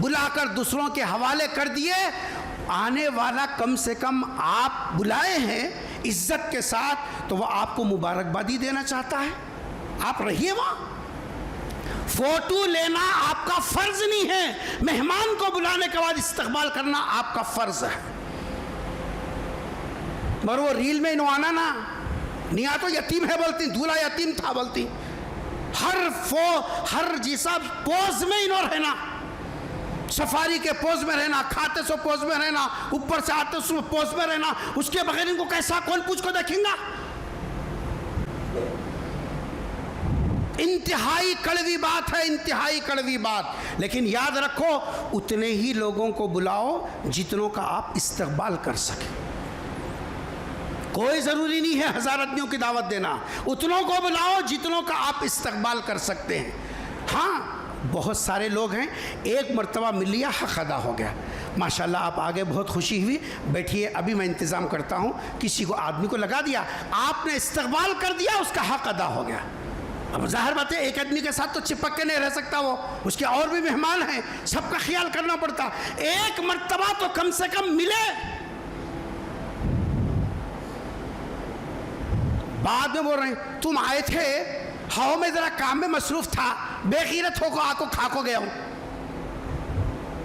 بلا کر دوسروں کے حوالے کر دیے. آنے والا کم سے کم آپ بلائے ہیں عزت کے ساتھ تو وہ آپ کو مبارکبادی دینا چاہتا ہے, آپ رہیے وہاں. فوٹو لینا آپ کا فرض نہیں ہے, مہمان کو بلانے کے بعد استقبال کرنا آپ کا فرض ہے. مگر وہ ریل میں انوانا نا, نیا تو یتیم ہے بولتی, دولہا یتیم تھا بولتی. ہر جیسا پوز میں انہوں رہنا, سفاری کے پوز میں رہنا, کھاتے سو پوز میں رہنا, اوپر سے آتے سو پوز میں رہنا. اس کے بغیر ان کو کیسا کون پوچھ کو دیکھیں گا؟ انتہائی کڑوی بات ہے, انتہائی کڑوی بات. لیکن یاد رکھو اتنے ہی لوگوں کو بلاؤ جتنوں کا آپ استقبال کر سکیں. کوئی ضروری نہیں ہے 1000 آدمیوں کی دعوت دینا, اتنوں کو بلاؤ جتنوں کا آپ استقبال کر سکتے ہیں. ہاں بہت سارے لوگ ہیں, ایک مرتبہ مل لیا حق ادا ہو گیا, ماشاءاللہ آپ آگے, بہت خوشی ہوئی, بیٹھیے ابھی میں انتظام کرتا ہوں. کسی کو آدمی کو لگا دیا, آپ نے استقبال کر دیا, اس کا حق ادا ہو گیا. اب ظاہر بات ہے ایک آدمی کے ساتھ تو چپک کے نہیں رہ سکتا, وہ اس کے اور بھی مہمان ہیں, سب کا خیال کرنا پڑتا. ایک مرتبہ تو کم سے کم ملے. بعد میں بول رہے ہیں تم آئے تھے, ہاؤ میں ذرا کام میں مصروف تھا, بے غیرت ہو کو آ کو کھا کو گیا ہوں.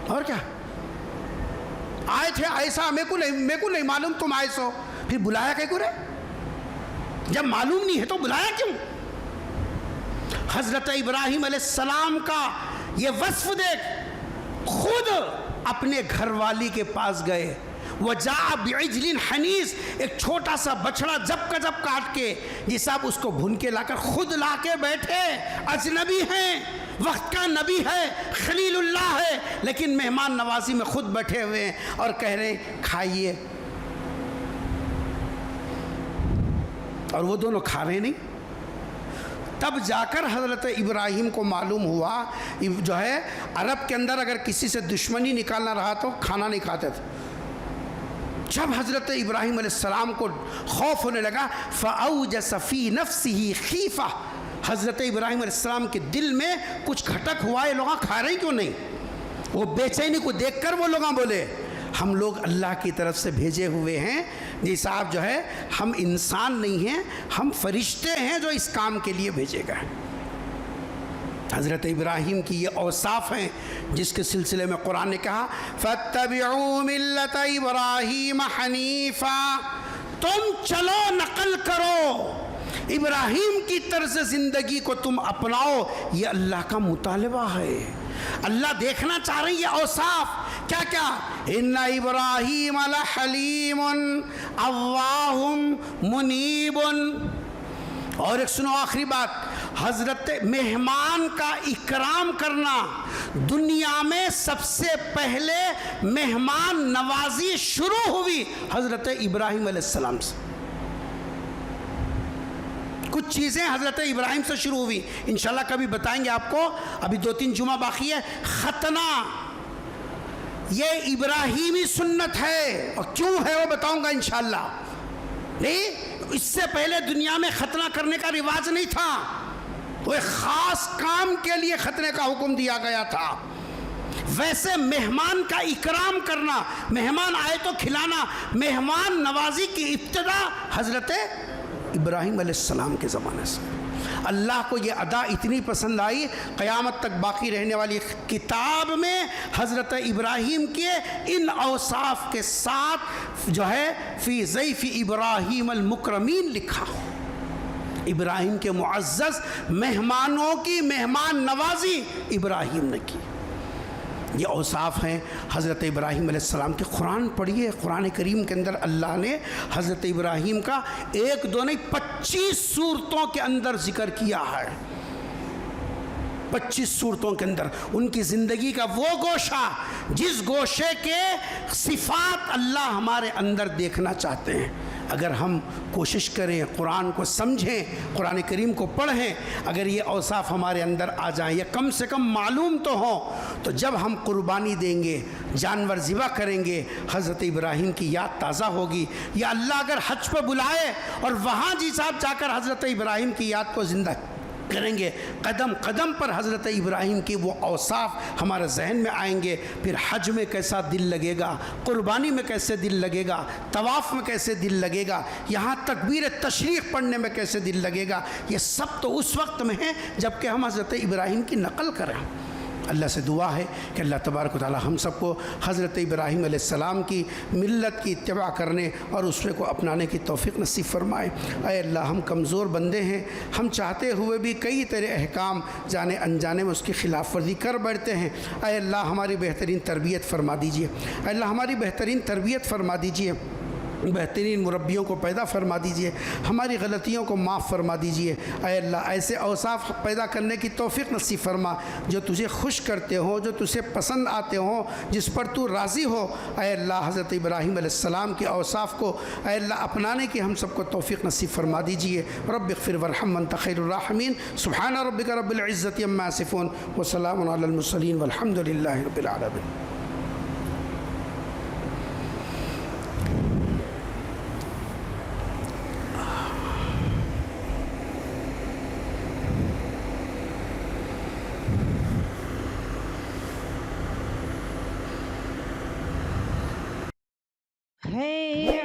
اور کیا آئے تھے ایسا, میرے کو نہیں معلوم تم آئے سو, پھر بلایا کہ کیوں رہے؟ جب معلوم نہیں ہے تو بلایا کیوں؟ حضرت ابراہیم علیہ السلام کا یہ وصف دیکھ, خود اپنے گھر والی کے پاس گئے. وَجَاءَ بِعِجْلٍ حَنِيذٍ, ایک چھوٹا سا بچڑا جب کا جب کاٹ کے, جی صاحب اس کو بھون کے لا کر خود لا کے بیٹھے. اجنبی ہیں, وقت کا نبی ہے, خلیل اللہ ہے, لیکن مہمان نوازی میں خود بیٹھے ہوئے ہیں اور کہہ رہے ہیں کھائیے. اور وہ دونوں کھا رہے نہیں. تب جا کر حضرت ابراہیم کو معلوم ہوا, جو ہے عرب کے اندر اگر کسی سے دشمنی نکالنا رہا تو کھانا نہیں کھاتے تھے. جب حضرت ابراہیم علیہ السلام کو خوف ہونے لگا, فَأَوْجَسَ فِي نَفْسِهِ خِیفَةً, حضرت ابراہیم علیہ السلام کے دل میں کچھ کھٹک ہوا, یہ لوگاں کھا رہے ہیں کیوں نہیں. وہ بے چینی کو دیکھ کر وہ لوگاں بولے ہم لوگ اللہ کی طرف سے بھیجے ہوئے ہیں, جی صاحب جو ہے ہم انسان نہیں ہیں, ہم فرشتے ہیں جو اس کام کے لیے بھیجے گئے. حضرت ابراہیم کی یہ اوصاف ہیں جس کے سلسلے میں قرآن نے کہا فَاتَّبِعُوا مِلَّةَ إِبْرَاهِيمَ حَنِيفًا, تم چلو نقل کرو ابراہیم کی طرز زندگی کو, تم اپناؤ. یہ اللہ کا مطالبہ ہے, اللہ دیکھنا چاہ رہے ہیں یہ اوصاف. کیا کیا؟ اِنَّ إِبْرَاهِيمَ لَحَلِيمٌ أَوَّاهٌ مُنِيبٌ. اور ایک سنو آخری بات, حضرت مہمان کا اکرام کرنا, دنیا میں سب سے پہلے مہمان نوازی شروع ہوئی حضرت ابراہیم علیہ السلام سے. کچھ چیزیں حضرت ابراہیم سے شروع ہوئی, انشاءاللہ کبھی بتائیں گے آپ کو, ابھی 2-3 جمعہ باقی ہے. ختنہ یہ ابراہیمی سنت ہے, اور کیوں ہے وہ بتاؤں گا انشاءاللہ. نہیں, اس سے پہلے دنیا میں ختنہ کرنے کا رواج نہیں تھا, وہ ایک خاص کام کے لیے ختنے کا حکم دیا گیا تھا. ویسے مہمان کا اکرام کرنا, مہمان آئے تو کھلانا, مہمان نوازی کی ابتدا حضرت ابراہیم علیہ السلام کے زمانے سے. اللہ کو یہ ادا اتنی پسند آئی, قیامت تک باقی رہنے والی کتاب میں حضرت ابراہیم کے ان اوصاف کے ساتھ جو ہے فی ضیف ابراہیم المکرمین لکھا. ابراہیم کے معزز مہمانوں کی مہمان نوازی ابراہیم نے کی. یہ اوصاف ہیں حضرت ابراہیم علیہ السلام کے. قرآن پڑھیے, قرآن کریم کے اندر اللہ نے حضرت ابراہیم کا 1-2 نہیں 25 صورتوں کے اندر ذکر کیا ہے. 25 صورتوں کے اندر ان کی زندگی کا وہ گوشہ جس گوشے کے صفات اللہ ہمارے اندر دیکھنا چاہتے ہیں. اگر ہم کوشش کریں، قرآن کو سمجھیں، قرآن کریم کو پڑھیں، اگر یہ اوصاف ہمارے اندر آ جائیں یا کم سے کم معلوم تو ہوں، تو جب ہم قربانی دیں گے، جانور ذبح کریں گے، حضرت ابراہیم کی یاد تازہ ہوگی. یا اللہ اگر حج پہ بلائے اور وہاں جی صاحب جا کر حضرت ابراہیم کی یاد کو زندہ کریں گے، قدم قدم پر حضرت ابراہیم کی وہ اوصاف ہمارے ذہن میں آئیں گے. پھر حج میں کیسا دل لگے گا، قربانی میں کیسے دل لگے گا، طواف میں کیسے دل لگے گا، یہاں تکبیر تشریق پڑھنے میں کیسے دل لگے گا. یہ سب تو اس وقت میں ہے جب کہ ہم حضرت ابراہیم کی نقل کریں. اللہ سے دعا ہے کہ اللہ تبارک و تعالی ہم سب کو حضرت ابراہیم علیہ السلام کی ملت کی اتباع کرنے اور اس کو اپنانے کی توفیق نصیب فرمائے. اے اللہ ہم کمزور بندے ہیں، ہم چاہتے ہوئے بھی کئی تیرے احکام جانے انجانے میں اس کی خلاف ورزی کر بیٹھتے ہیں. اے اللہ ہماری بہترین تربیت فرما دیجیے. اے اللہ ہماری بہترین تربیت فرما دیجیے، بہترین مربیوں کو پیدا فرما دیجئے، ہماری غلطیوں کو معاف فرما دیجئے. اے اللہ ایسے اوصاف پیدا کرنے کی توفیق نصیب فرما جو تجھے خوش کرتے ہوں، جو تجھے پسند آتے ہوں، جس پر تو راضی ہو. اے اللہ حضرت ابراہیم علیہ السلام کے اوصاف کو اے اللہ اپنانے کی ہم سب کو توفیق نصیب فرما دیجئے. رب اغفر وارحم وانت خیر الراحمین. سبحان ربک رب العزت عما یصفون وسلام علی المرسلین والحمد للہ رب العالمین. ہے